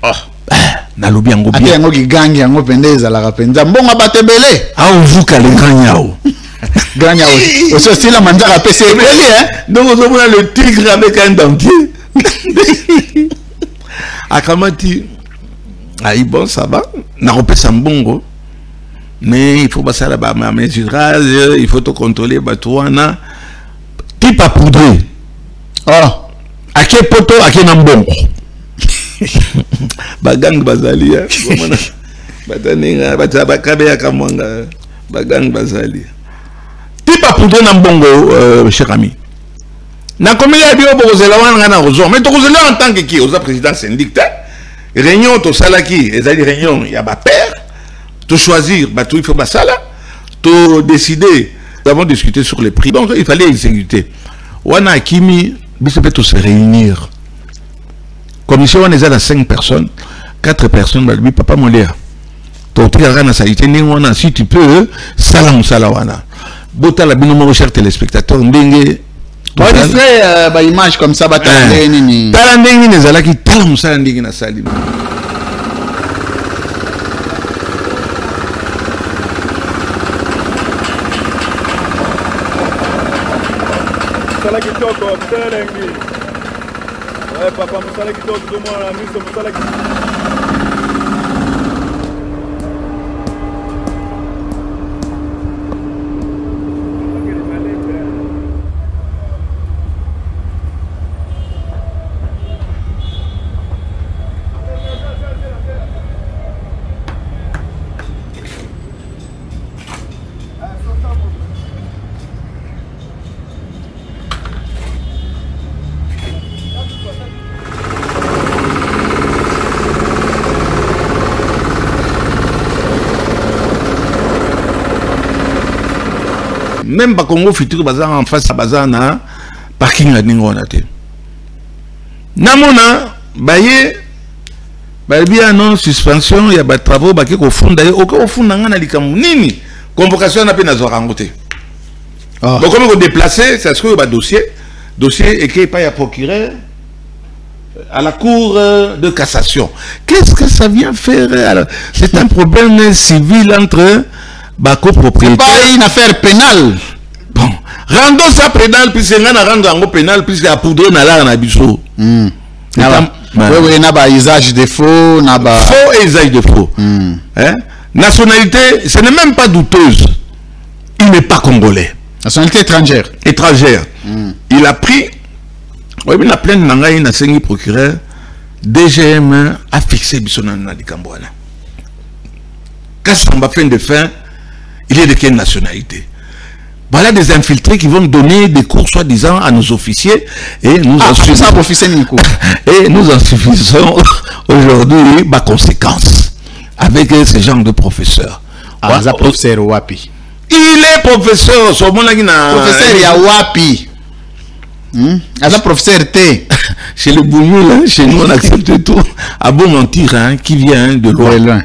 Oh. Na lobi yango bien. Ati yango gigangi yango pendeza la rapenza. Mbongo batebele. Ah ovuka le ganyao. Ganyao. Aussi style la manzara PC hein. Donc on voit le tigre avec un dentier. Akamati. Ah, bon, ça va. On a repris ça mbongo. Mais il faut passer là-bas. Mais il faut te contrôler. Batouana. Type à poudrer. Oh. À quel poteau, à quel nambongo. Bagang bazali. Bagang bazali. Type à poudrer nambongo, cher ami. Na combien il y a beaucoup de gens mais tu as en tant que qui, aux président syndic. Réunion, tu as qui, les réunions, il y a ma père, tu choisir, il faut ça là, tu décider, nous avons discuté sur les prix, donc il fallait exécuter. On a Kimi, il faut se réunir. Commission, on est à 5 personnes, 4 personnes, Papa Molière. Si tu peux, salam salawana. Bota la binomo cher téléspectateur, ndenge. Toi, tu fais une image comme ça, Talandeni les alaki, talam salandini na salim. Salaki toko, talangi. Ouais, papa, salaki toko, tout le monde a mis son salaki. Même pas Congo futur bazar en face à bazar na parking à Ningonate. Namona baye bien non suspension il y a des travaux baki ko funda au fond na likamu nini convocation na pe na zorangote. Donc comment on déplacer ça se trouve ba dossier écrit par ya procureur à la cour de cassation. Qu'est-ce que ça vient faire? C'est un problème civil entre Bako propriétaire. C'est pas une affaire pénale. Bon, rendons ça pénal puisque on a rendu en pénal puisque la poudre n'a l'air na biso. Oui, n'a pas usage de faux, n'a pas faux et usage de faux. Hein? Nationalité, ce n'est même pas douteuse. Il n'est pas congolais. Nationalité étrangère. Étrangère. Il a pris. Oui, mais la plainte n'a une enseigne procureur. DGM a fixé biso na Dikambouana. Quand on va fin de fin. Il est de quelle nationalité? Voilà des infiltrés qui vont donner des cours soi-disant à nos officiers et nous en subissons aujourd'hui ma conséquence avec ce genre de professeur. Ah, ouais, professeur Wapi. Il est professeur, professeur Yawapi. Professeur T. Chez le Bougnoul, chez nous on accepte tout. À bon mentir, hein, qui vient de loin.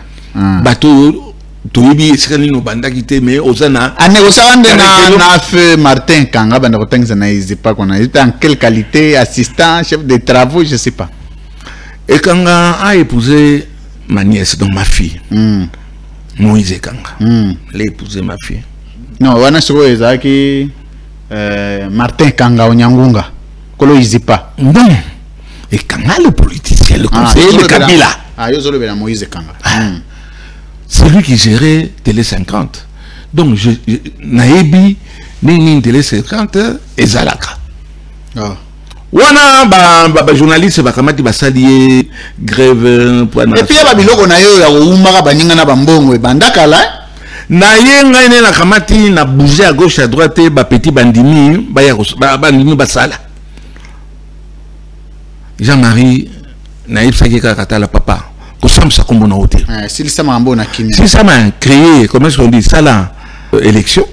Bateau. Toyibi sikani no banda kité mais osana ane osande na feu Martin Kanga banda kotenga na izipa kona était en quelle qualité, assistant, chef de travaux, je sais pas. Et Kanga a épousé ma nièce, donc ma fille. Moïse Kanga. Elle a épousé ma fille. Non, wana soko ezaki Martin Kanga onyangunga kolo izipa. Non. Et Kanga le politicien, le conseiller de Kabila. Ah, yo zolo bela Moïse Kanga. C'est lui qui gérait Télé 50. Donc, Naebi, Nini Télé 50, et Zalaka. Wana, journaliste, bakamati basalié, grève, et puis, il y a biloko na yo, ya umara baninga na bambongo, et bandaka là. Na yenga ine na kamati, na bouger à gauche, à droite, ba petit bandimi, bandimi basala. Jean-Marie, Naïb Sageka Katala papa. Si ça m'a créé, comment est-ce qu'on dit ça là, élection,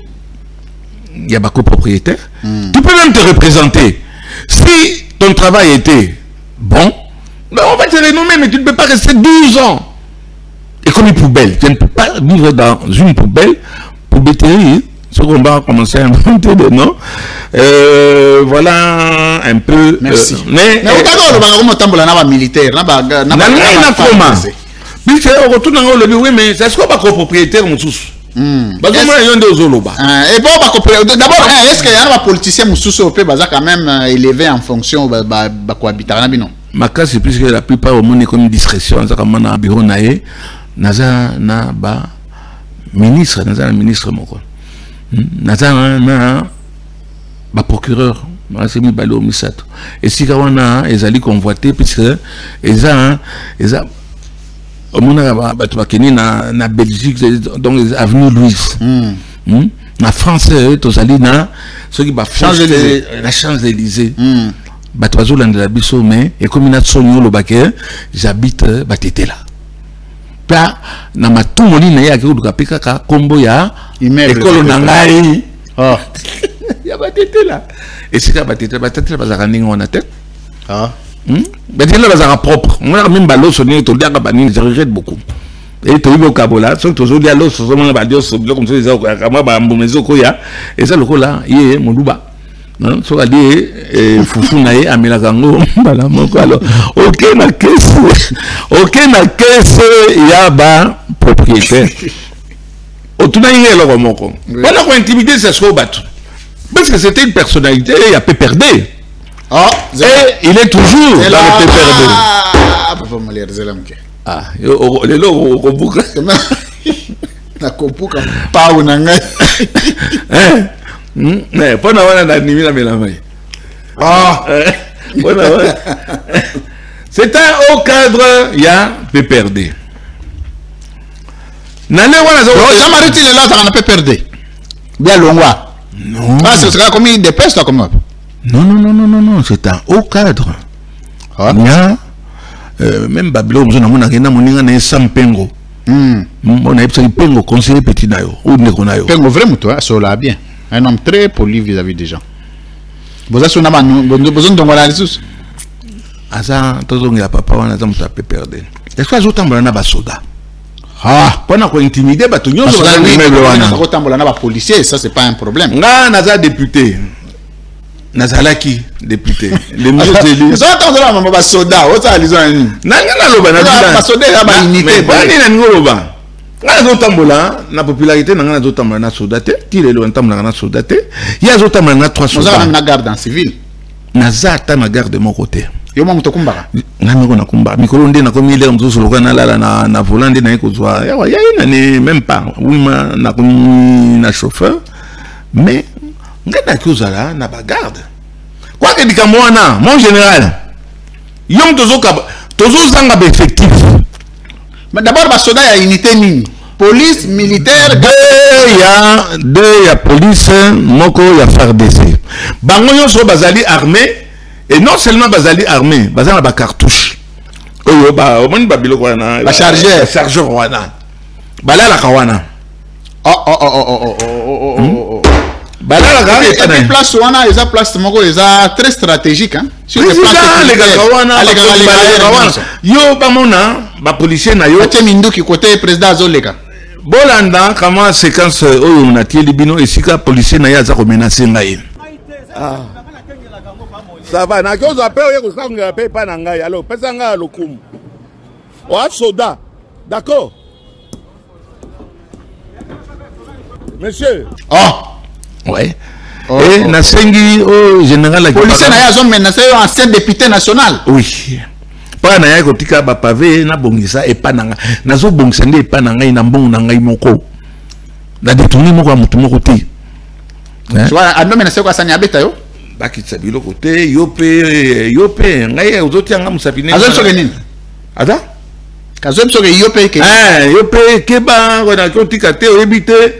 il y a beaucoup de propriétaires. Tu peux même te représenter. Si ton travail était bon, ben on va te renommer, mais tu ne peux pas rester 12 ans. Et comme une poubelle, tu ne peux pas vivre dans une poubelle pour bétérie. Ce qu'on va commencer à inventer des noms. Voilà un peu. Merci. Mais on a militaire. Oui, mais c'est ce qu'on va copropriétaire. Et bon, est-ce qu'il y a un politicien qui est quand même élevé en fonction de la cohabitation? Ma cas, c'est plus que la plupart au monde est comme une discrétion. Dans le bureau, naza na ba ministre, naza ministre moko. Naza na ba procureur, c'est mi balo misato. Et si kawana ezali convoité puisque eza au monde ba tobakeni na Belgique donc avenue Louise. Na France tozali na ceux qui ba la Champs-Élysées. Batoizo de la biso mais et comme na sonyo lo baké j'habite batete là. Là na matumoli na ya ko peka ka kombo ya école na ngai. Oh. Ya batete là. Et c'est batete bazaka ninga on a tête. Ah. Batete là bazaka propre. On a même balo sonné to dia ka bani je regrette beaucoup. Et to ibo kabola so to zo dia lo so mo ba dio so comme ça ka ma ba mbomezo ko ya et ça le ko là yé moluba. Non, so a dit fufu na ye amela kango bala moko alors aucun na caisse ya ba propriétaire otuna yé lo moko voilà ko intimider c'est ce qu'on bat parce que c'était une personnalité il a PPRD et il est toujours dans le PPRD papa malher zelamke le lo ko buka na kompuka pa unanga mais pour c'est un haut cadre, il y a PPRD. Jean-Marie il est là, ça n'a pas perdu. Bien longwa. Non. Ah, ce sera comme il dépêche là comme. Non, c'est un haut cadre. Il y a même Babylone, on a moninga na Sampengo. On a eu Pengo conseiller petit nayo ou nekonayo. Pengo vraiment toi, ça l'a bien. Un homme très poli vis-à-vis des gens. Vous avez besoin de voir la ressource. Asa tozongi ya papa wana za mutape perdre. Est-ce que azotambola na basoda? Ah, pona ko intimider bato nyonso ba meuble wana. Azotambola na ba policier, ça c'est pas un problème. Nga naza député. Nazalaki député. Les mieux élus. Ça tambola mama basoda, o ça lizo ni. Nanga na loba na bila. Basoda ya ba unité. Bani na ngoloba. Nazotambola na popularité na nazotambola na soldate tire le ntambola na soldate ya zotambola na 3 soldats na garde en civil nazata na garde de mon côté yo mo mutokumbaka ngami ko nakumba mikolo nde na komi ile mzuzu lokana lala na volante na ekozwa ya ina ni même pas wima na komi na chauffeur mais ngana kozala na ba garde quoi que dikamo wana mon général yom tozo zanga ba effectif. Mais d'abord, il y a une unité. police militaire deux ya police moko ya FARDC bango nyonso bazali armé et non seulement bazali armé bazali na ba cartouche oyo ba omoni ba biloko wana ba chargeur wana balala kawana balala ka et place wana eza place moko eza très stratégique hein sur le plan yo bamona ba policier na yo ate minduki côté président azoleka bolanda kama séquence oyo na tieli bino esika policier na ya za ko menacer ngai ça va na kozo ape oyo ko sanga ape pa na ngai alors pesa ngai lokumu wa soda d'accord monsieur ouais et na sengi au général policier na ya zo menacer ancien député national oui pas na ya ko tika ba pavé na bongisa epananga nazo bongisa ndi epananga ina mbongo na ngai moko na détourner moko ya mutu moko te soit ando menacer ko asanya beta yo bakitsa biloko te yo pe ngai ozotianga musapine azo soke nini ada kazo soke yo pe ke yo pe ke ba wana ko tika te oyebite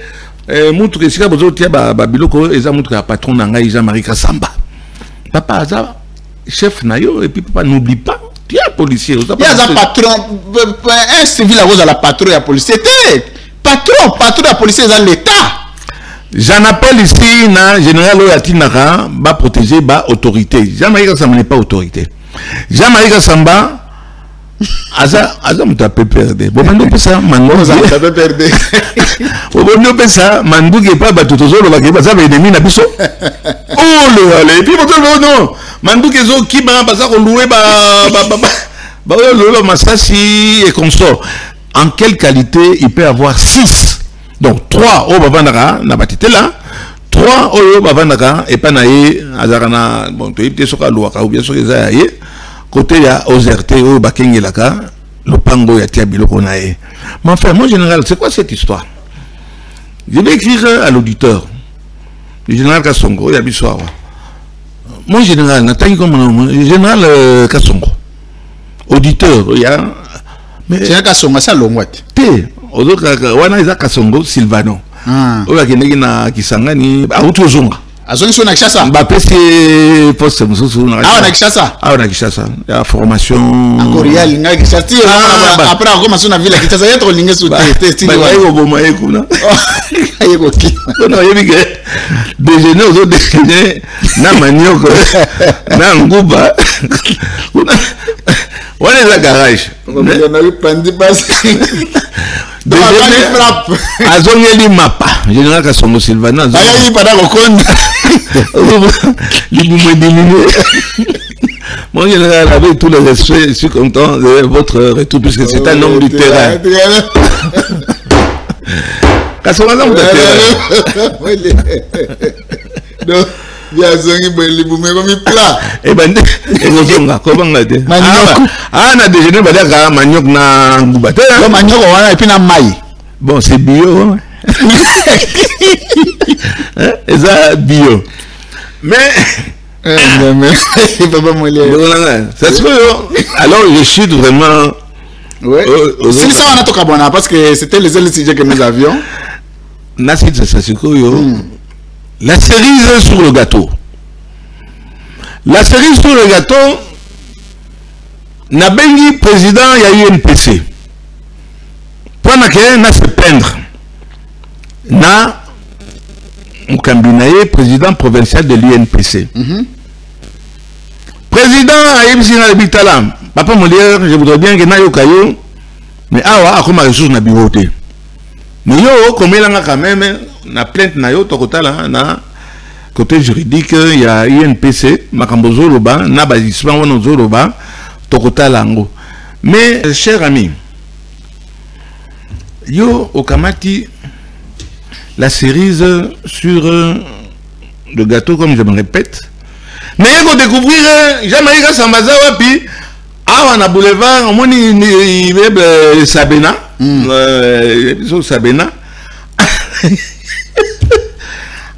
mutu ke sika bozotia ba biloko eza mutu ka patron na ngai Jean-Marie Kasamba papa aza chef na yo et puis papa n'oublie pas tu es policier il y a un patron un civil à cause de la patrouille à policier patron à policier dans l'état. J'en appelle ici na général Oyatinaka ba protéger ba autorité. Jean-Marie Kasamba n'est pas autorité. Jean-Marie Kasamba aza muta peut perdre. Bon mando pesa mando ça peut perdre. Bon mando pesa mando ke pa batutozolo ba ke ba za ba ennemi na biso. Oh le allez puis non mando ke zo ki ba za ko louer ba louer masasi et consort. En quelle qualité il peut avoir 6? Donc 3 au Bavandaka na batite là, 3 au Bavandaka et pas naïe azarana bon tu es sur Kalouaka ou bien sûr les aïe côté ya Ozerte au Bakengelaka le pango ya Tiabilo konae. Mais enfin mon général c'est quoi cette histoire? Je vais écrire à l'auditeur le général Kassongo ya bissoir. Mon général n'attends comme le général Kassongo auditeur il y a mais c'est Kassongo ça longwate. Wana iza Kasongo Silvano. Oya keneki na Kisangani Autozonga. Azongi so na Kishasa. Mbappé c'est poste mususu na. Na Kishasa. Na Kishasa. Ya formation. Encore réel nga Kishasa. Après akoma so na ville Kishasa yeto linge so testing. Ba yo boma ekuna. Ayeko ki. Non yebi ke déjeuner ozo déjeuner na manioc na nguba. Wana iza garage. On a eu pandi passe. Azongeli mapa général Kasongo Silvana ayi pada kokonda libumo diminué. Mon général avec tous les respects je suis content de votre retour puisque c'est un homme du terrain. Kasongo homme du terrain. Ya zongi beli bume comme plat et ben et ngozonga ko banga te na déjeuner ba daka maniok na nguba te ko maniok wana et puis na mai bon c'est bio et ça bio mais papa molé ça se fait alors je suis vraiment c'est ça on a toka bona parce que c'était les seuls sujets que nous avions na c'est ça c'est quoi la cerise sur le gâteau. La cerise sur le gâteau, n'a bengi président ya UNPC. Pendant que na se plaindre, na Mukambinaye président provincial de l'UNPC. Président Aïbsina Bitalam, papa Molière, je voudrais bien que na yo kayo, mais awa akoma ressource na bivoté. Mais yo comme il a quand même na plainte na yo tokotala na côté juridique il y a UNPC makambozo loba na bazisman wono zoloba tokotala ngo. Mais cher ami yo okamati la cerise sur le gâteau comme je me répète mais il découvrir Jean-Marie Kasamba wapi awa na boulevard omoni immeuble Sabena Sabena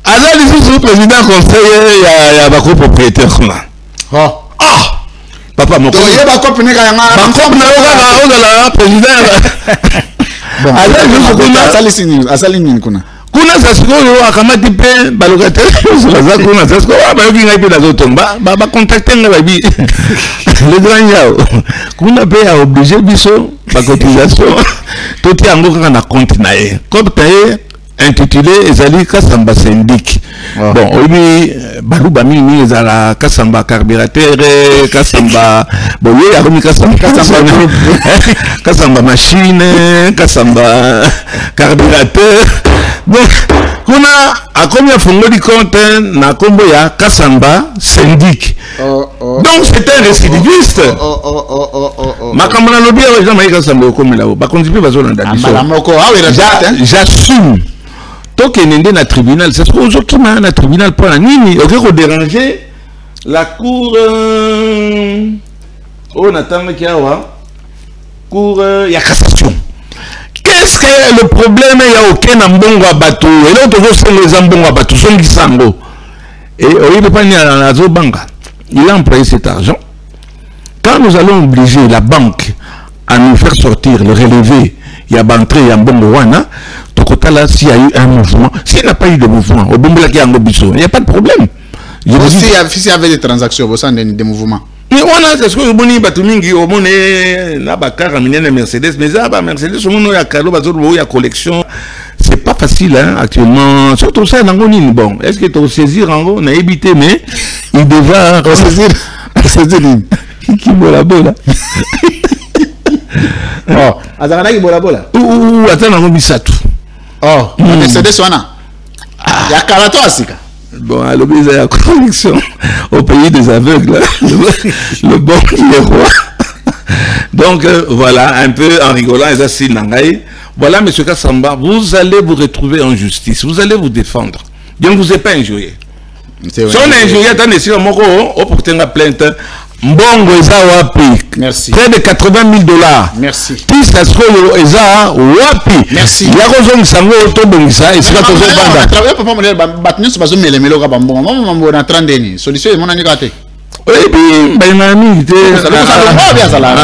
alors le président conseiller il y a beaucoup propriétaire là papa mon donc il y a beaucoup de président bon asali nini kuna sa sikoyo akamati pe balocataire ça kuna sa sikoyo bayoki ngai pe nazotonga ba contacter ngai babi le grand yao kuna pe a obligé biso ba cotisation toti yango kaka na compte na ye compte na ye intitulé ezali Kasamba syndic. Bon, oui, baluba mini ezala Kasamba carburateur, Kasamba boye ya komi Kasamba machine, Kasamba carburateur. Donc, kuna akomi afongo di compte na kombo ya Kasamba syndic. Donc c'est un récidiviste. Makambo na lobi ya jamais Kasamba komi là. Ba konzipi bazolanda biso. J'assume. Tant qu'il est dans le tribunal, c'est ce qu'on a dans le tribunal pour la nuit. On déranger la cour. On attend qu'il y a cour. Il y a cassation. Qu'est-ce que le problème? Il y a aucun ambongo à bateau. Et là, on trouve les ambongo à bateau. Sont gisango. Et il ne peut pas y aller à la banque. Il a employé cet argent. Quand nous allons obliger la banque à nous faire sortir, le relever, il y a entré, il y a un bon wana. Là, s'il y a eu un mouvement, s'il n'y a pas eu de mouvement, au bon il n'y a pas de problème. S'il y avait des transactions, des mouvements. Mais on a ce que vous avez dit, on a Mercedes, mais ça, Mercedes, on a cadeau, il y a collection. C'est pas facile hein, actuellement. Surtout ça, bon, est-ce que tu as saisi on a évité, mais il devra saisir. Qui boit la bola. Oh, Azarana qui boit la bola. Ou attends, on a mis ça tout. Oh, Mercedes wana. Il y a Karato Asika. Bon, à l'objet de la connexion au pays des aveugles, le bon qui est roi. Donc, voilà, un peu en rigolant, voilà, monsieur Kasamba, vous allez vous retrouver en justice, vous allez vous défendre. Je ne vous ai pas injurié. Si on a injurié, attendez, si on a porté une plainte, Mbongo eza wapi? Merci. Près de 80 000 $. Merci. Tisa sko eza wapi? Merci. Yako zongi sango to bongisa et sika tozo banda. Travailler papa mo batnu so bazo melemelo ka bambongo. Mama mo na 30 ni. Solution mon ani kate. Oui, puis ben ami te.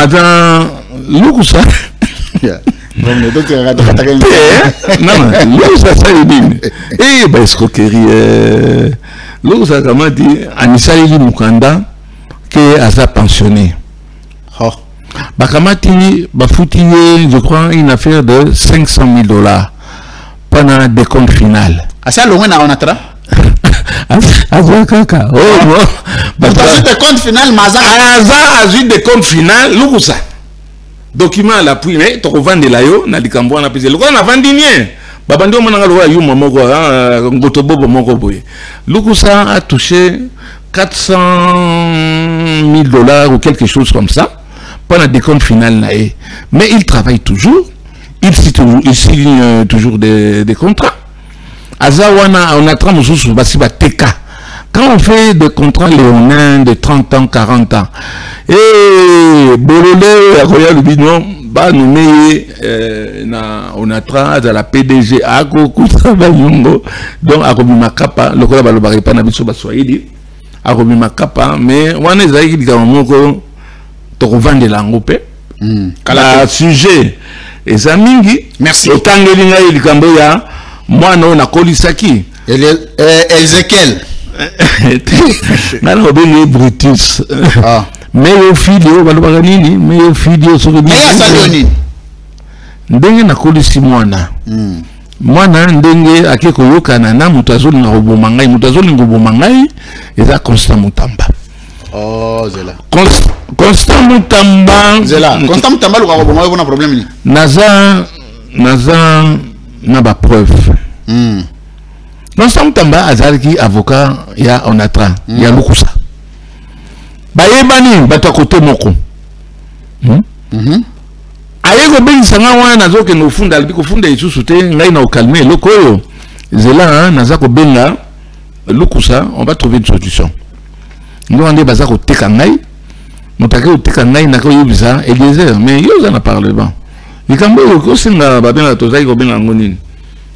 Attends, lukusa. Bon, le docteur a dit non, lukusa ça est bien. Eh ben escroquerie. Lukusa comment dire Anissa Ili Mukanda que asa pensionné. Oh. Bakamati bafuti je crois une affaire de 500 000 $ pendant des comptes final. Asa longue na onatra. Asa kaka. Oh bon. Parce que des comptes final maza. Asa des comptes final lukusa. Document à l'appui mais to vendre la yo na likambo na pese. Lukusa na vandinien. Babandi omonanga lo yo mamoko ngotobobo moko boye. Lukusa a touché 400 000 $ ou quelque chose comme ça pendant des comptes finales. Mais il travaille toujours, il signe toujours des contrats. Azawana, on a TK. Quand on fait des contrats léonins de 30 ans, 40 ans, et Bololé, Royal Bidon, bah nous on a travaillé à la PDG, à Kokutabanyongo, donc à Kobimakapa, le Kolabalobaré Panabiso Baswahili. Arobi makapa mais on est allé dire moko to revendre l'angopé kala sujet et amingi merci otangeli ngai likambo ya mwana na kolisaki Ezekiel nana obeli Brutus mais au filio balobaka nini mais au filio so mais ya saloni ndenge na kolisi mwana mwana ndenge akeko yokana na mutazoli na roboma ngai mutazoli ngoboma ngai eza Constant Mutamba. Oh zela Constant Mutamba zela Constant Mutamba lo roboma ngai na problème ni naza na ba preuve Constant Mutamba azalaki avocat ya Onatra ya Lukusa bayebani batakote moko ayeko bengisa nga wana nazoke no funda albi ko funda isusu te ngai na calmer loko yo zela naza ko benga Lukusa on va trouver une solution ndo ande baza ko teka ngai motake ko teka ngai na ko yobisa Eliezer mais yo za na parlement likambo yo ko singa ba benga to zai ko benga ngonini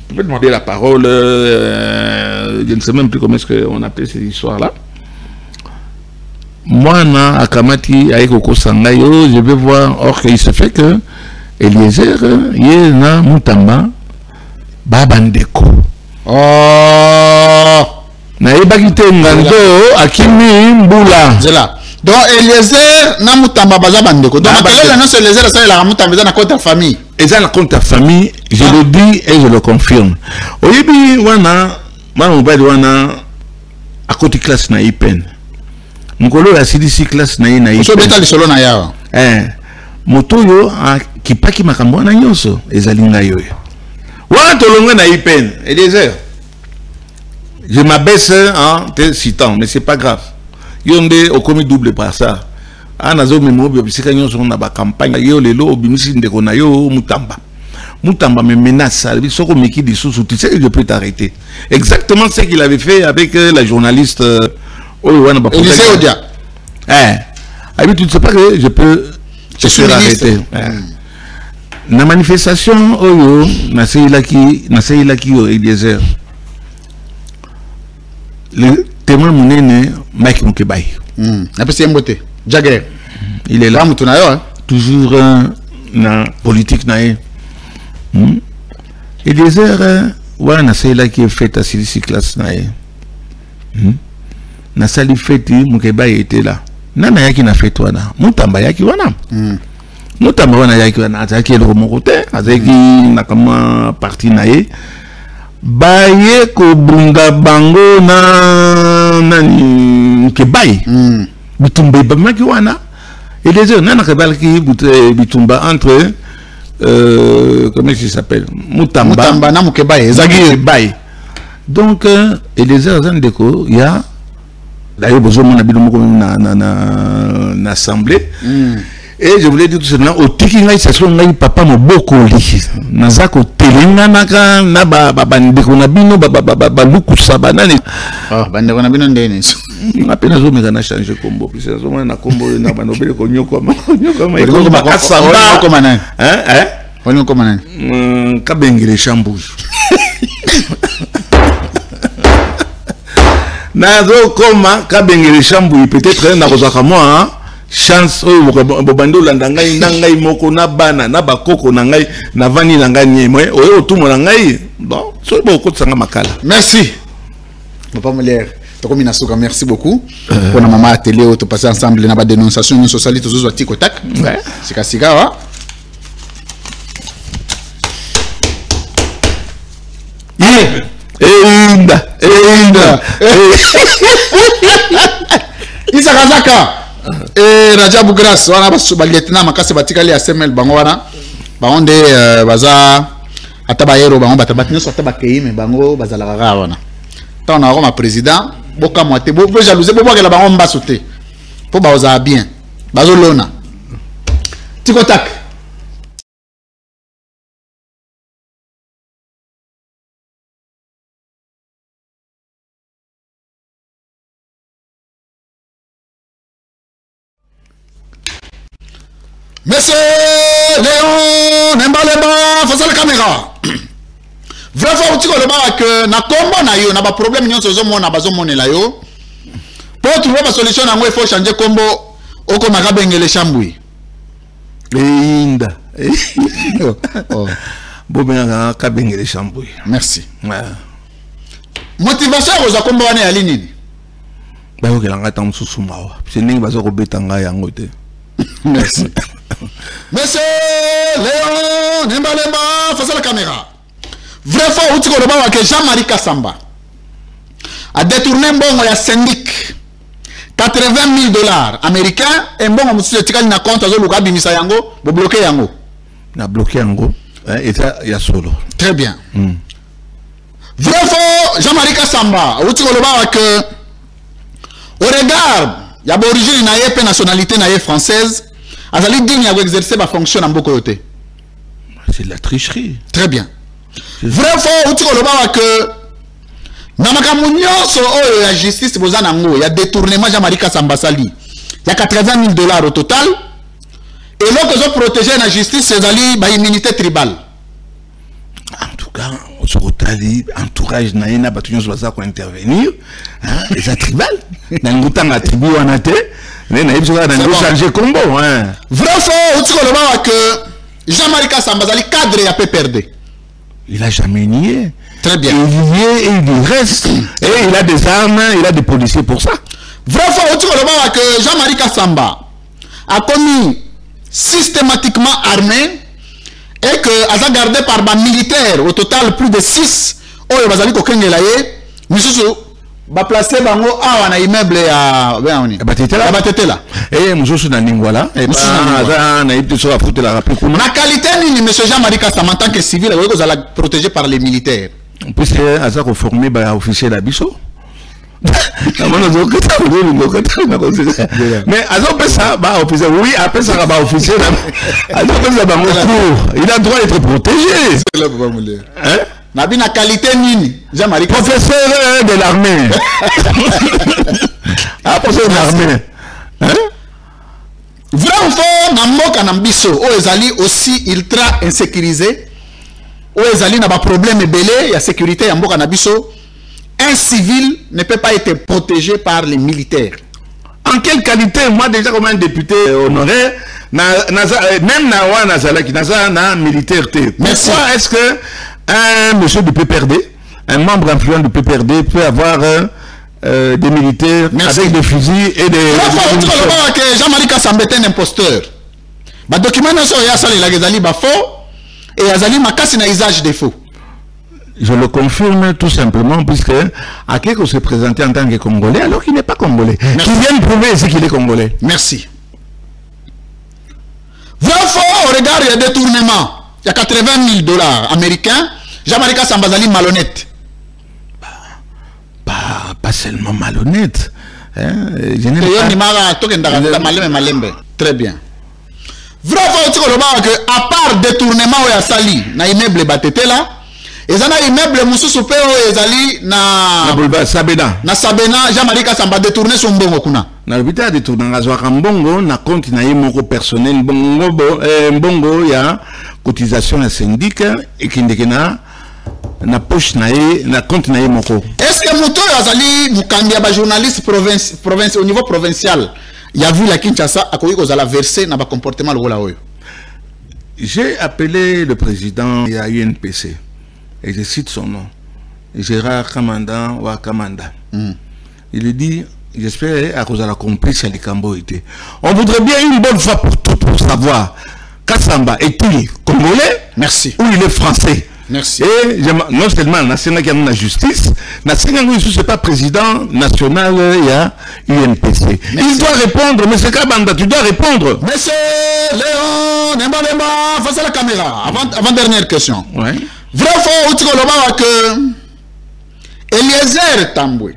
tu peux demander la parole je ne sais même plus comment est-ce que on appelle cette histoire là moi na akamati ayeko ko sanga yo je vais voir or que il se fait que Eliezer ye na Mutamba babandeko. Oh, na ebakite ngando akimi mbula zela. Donc Eliezer na Mutamba baza bandeko. Donc quel est non c'est Eliezer ça la Mutamba dans compte ta famille. Et ça la compte ta famille, je le dis et je le confirme. Oyebi wana mobali wana à côté classe na ipen. Mukolo ya CDC classe na ipen. So beta lisolo na yawa. Moto yo kipaki makambo na nyonso ezalinga yo. Wana tolonga na ipen. Eliezer. Je m'abaisse en te citant, mais c'est pas grave. Yonde au commis double par ça. Anazo memo bisika nyonso na ba campagne yo lelo obimisi ndeko na yo Mutamba. Mutamba me menace, soko meki di sous tu sais que je peux t'arrêter. Exactement ce qu'il avait fait avec la journaliste Owana Bapo. Elisée Odia. Tu ne sais pas que je peux te faire arrêter. Na manifestation oyo na seilaki Eliezer. Le témoin munene Mike Mukebai. Après Mbote. Jagger. Il est là. Toujours na politique nae. Eliezer wana seilaki fait à CDC classe nae. Na sali fête Mukebai était là. Nana yaki na fête wana. Mutamba yaki wana. Mutamba wana yaki wana azaki le mokote, azaki na kama parti nae. Baye ko bunga bango na nani Mukebai. Bitumba bamaki wana. Eliezer nana kabalaki bitumba entre comment il s'appelle Mutamba na Mukebai Mukebai. Donc Eliezer Zandeko ya d'ailleurs besoin mon habit na assemblée. Et je voulais dire tout cela au tiki ngai ça son ngai papa mo bokoli nazako telinga naka na bandeko na bino ba luku sabanani bandeko na bino ndene na pena zo meka na changer combo plus ça zo na combo na banobele ko nyoko ma asamba ko manani on ko manani kabengele chambouge nazo koma kabengele chambouge peut-être na kozaka moi chance bobando landa ngai ngai moko na bana na bakoko na ngai na vani na ngai nyemwe oyo tumo na ngai bon so boko tsanga makala. Merci papa Molière tokomi na suka, merci beaucoup pour na mama télé auto passer ensemble na ba dénonciation nous socialité tous zo tiko tak sika sika wa Inda Isa Kazaka Rajabu Grace wana ba lieutenant makase batikali ya SML bango wana bango nde baza atabayero bango batabatino so atabakeime bango bazala gaga wana tant na Roma président boka moite bo jalouser bo bokela bango mbaso te po baoza bien bazo lona tiko tak. Monsieur Léon Nembaleba, face à la caméra. Vrai fois tu le que na combo na yo na ba problème nyonso zo mona bazo monela yo. Pour trouver ma solution na il faut changer combo oko na kabengele chambui. Inda. Bobenga kabengele chambui. Merci. Motivation aux combo wana ya nini? Ba yo kelanga tam susu mawa. C'est ningi bazo ko betanga yango te. Merci. Monsieur Léon Nembaleba, face à la caméra. Vrai fois où tu connais que Jean-Marie Kassamba a détourné un bon à syndic $80 000 américains et bon monsieur tikali na compte azo luka bimisa yango bo bloquer yango na bloquer yango et ça ya solo. Très bien. Vrai fois Jean-Marie Kassamba où tu connais que au regard il y a d'origine na nationalité na française. Azali digne à exercer ma fonction en beaucoup côté. C'est de la tricherie. Très bien. Vrai faux, tu vois que Namakamunyo so la justice bozanango, il y a détournement Jean-Marie Kassamba Sali. Il y a $80 000 au total. Et l'autre ils ont protégé la justice, c'est ali ba immunité tribale. En tout cas, au entourage naïna batunyo soza ko intervenir, les tribal. Nangutanga tribu wanate. Mais il faut changer combo. Vrai faux, tu vois que Jean-Marie Kassamba Zali cadre à PPRD. Il n'a jamais nié. Très bien. Il y est et il reste. Et il a des armes, il a des policiers pour ça. Vrai fois, que Jean-Marie Kassamba a commis systématiquement armé et que a été gardé par des militaires, au total plus de 6. Oh, il va aller au Kengelaye. Monsieur, va placer bango a un immeuble à Batetela. Et monsieur na Ningwala. Et na ipte so a foutre la rappeler. La qualité ni monsieur Jean-Marie Kassamba en tant que civil, vous allez protégé par les militaires. Puisque a ça formé par officier d'Abisso. Mais alors ça, oui, après ça va officier. Il a droit d'être protégé. Hein? La qualité nini, Jean-Marie professeur de l'armée. Professeur de l'armée. Vraiment, Namoka Nambiso, Oezali aussi ultra insécurisé. Oezali n'a pas problème belé, il y a sécurité à Mboka Nabiso. Un civil ne peut pas être protégé par les militaires. En quelle qualité, moi déjà comme un député honoré, même Nawa Nazalaki, Nazana militaire. Pourquoi est-ce que un monsieur du PPRD, un membre influent du PPRD peut avoir des militaires avec des fusils et des... Jean-Marie Kassamba est un imposteur. Les documents sont faux et Azali Makasi n'a usage des faux. Je le confirme tout simplement puisque Akeko s'est présenté en tant que Congolais alors qu'il n'est pas Congolais. Qui vient prouver ici qu'il est Congolais. Merci. Vrai faux, au regard il y a des détournements. Il y a 80 000 $ américains. Jean-Marie Kassamba Zali malhonnête. Pas seulement malhonnête. Hein? Très bien. Vrai faux, que à part détournement ou à Sali, na immeuble Batetela, et ça na immeuble Moussou Peo et Zali na Sabena. Na Sabena, Jean-Marie Kassamba détourné son bongo kuna. Na l'hôpital détourné un bongo, na compte na yemoko personnel bongo ya cotisation à syndic et qui ndekena na poche na compte na yemoko. Est-ce que Mouto Azali Mukambia ba journaliste province au niveau provincial, il y a vu la Kinshasa à quoi ils ont versé na ba comportement le rôle. J'ai appelé le président de l'UNPC. Et je cite son nom, Gérard Kamanda ou Kamanda. Il lui dit, j'espère à cause de la complice à l'Ikambo était. On voudrait bien une bonne fois pour toutes pour savoir, Kassamba est-il Congolais? Merci. Ou il est français? Merci. Et non seulement la justice, ce n'est pas président national, il y a UNPC. Il doit répondre, monsieur Kabanda, tu dois répondre. Monsieur Léon, Nemba, face à la caméra. Avant dernière question. Ouais. Vrai faux, que Eliezer Tambwe,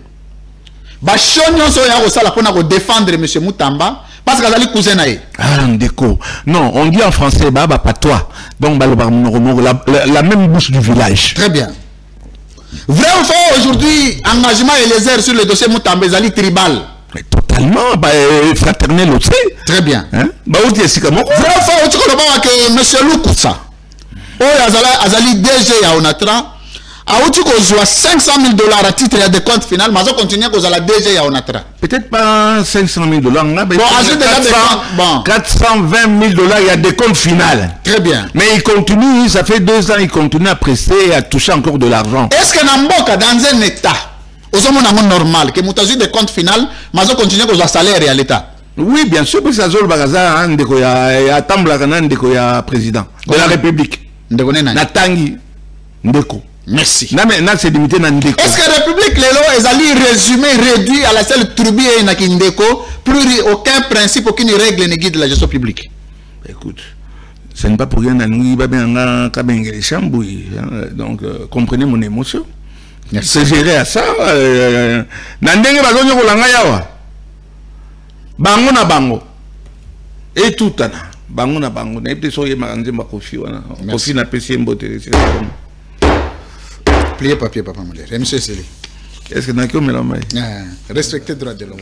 Bachonyo Soya Osala pour défendre monsieur Moutamba, parce qu'il a les cousins. Ah, Ndeko. Non, on dit en français, pas toi. Donc, la même bouche du village. Très bien. Vrai ou faux, aujourd'hui, engagement Eliezer sur le dossier Moutamba, Zali tribal. Mais totalement, fraternel aussi. Très bien. Hein? Vrai ou faux, que monsieur Loukoussa. Azali DG ya Onatra a outil qu'on soit 500 000 $ à titre de compte final, mais on continue qu'on a la DG ya Onatra. Peut-être pas 500 000 $. Bon, 420 000 $, il y a des comptes final. Très bien. Mais il continue, ça fait 2 ans, il continue à prester et à toucher encore de l'argent. Est-ce que Namboka, dans un état, aux hommes normal, que Moutazi des comptes final, mais on continue qu'on a salaire à l'État? Oui, bien sûr, parce que ça zone bagaza, il y a Tambla président de la République. Natangi Ndeko. Merci. C'est limité à Ndeko. Est-ce que la République Lélo est allé résumé, réduit à la seule tribu et Ndeko, plus aucun principe, aucune règle ne guide la gestion publique? Écoute, ce n'est pas pour rien donc comprenez mon émotion. C'est géré à ça. Nandenge bazonyo kolanga yawa. Bango na bango. Et tout ana. Bango na bango. Na epte soye maranze makofi wana. Kofi na pesi mbote. Pliez papier, papa Moulé. Monsieur Seli. Est-ce que n'a que me la maille? Respectez le droit de l'homme.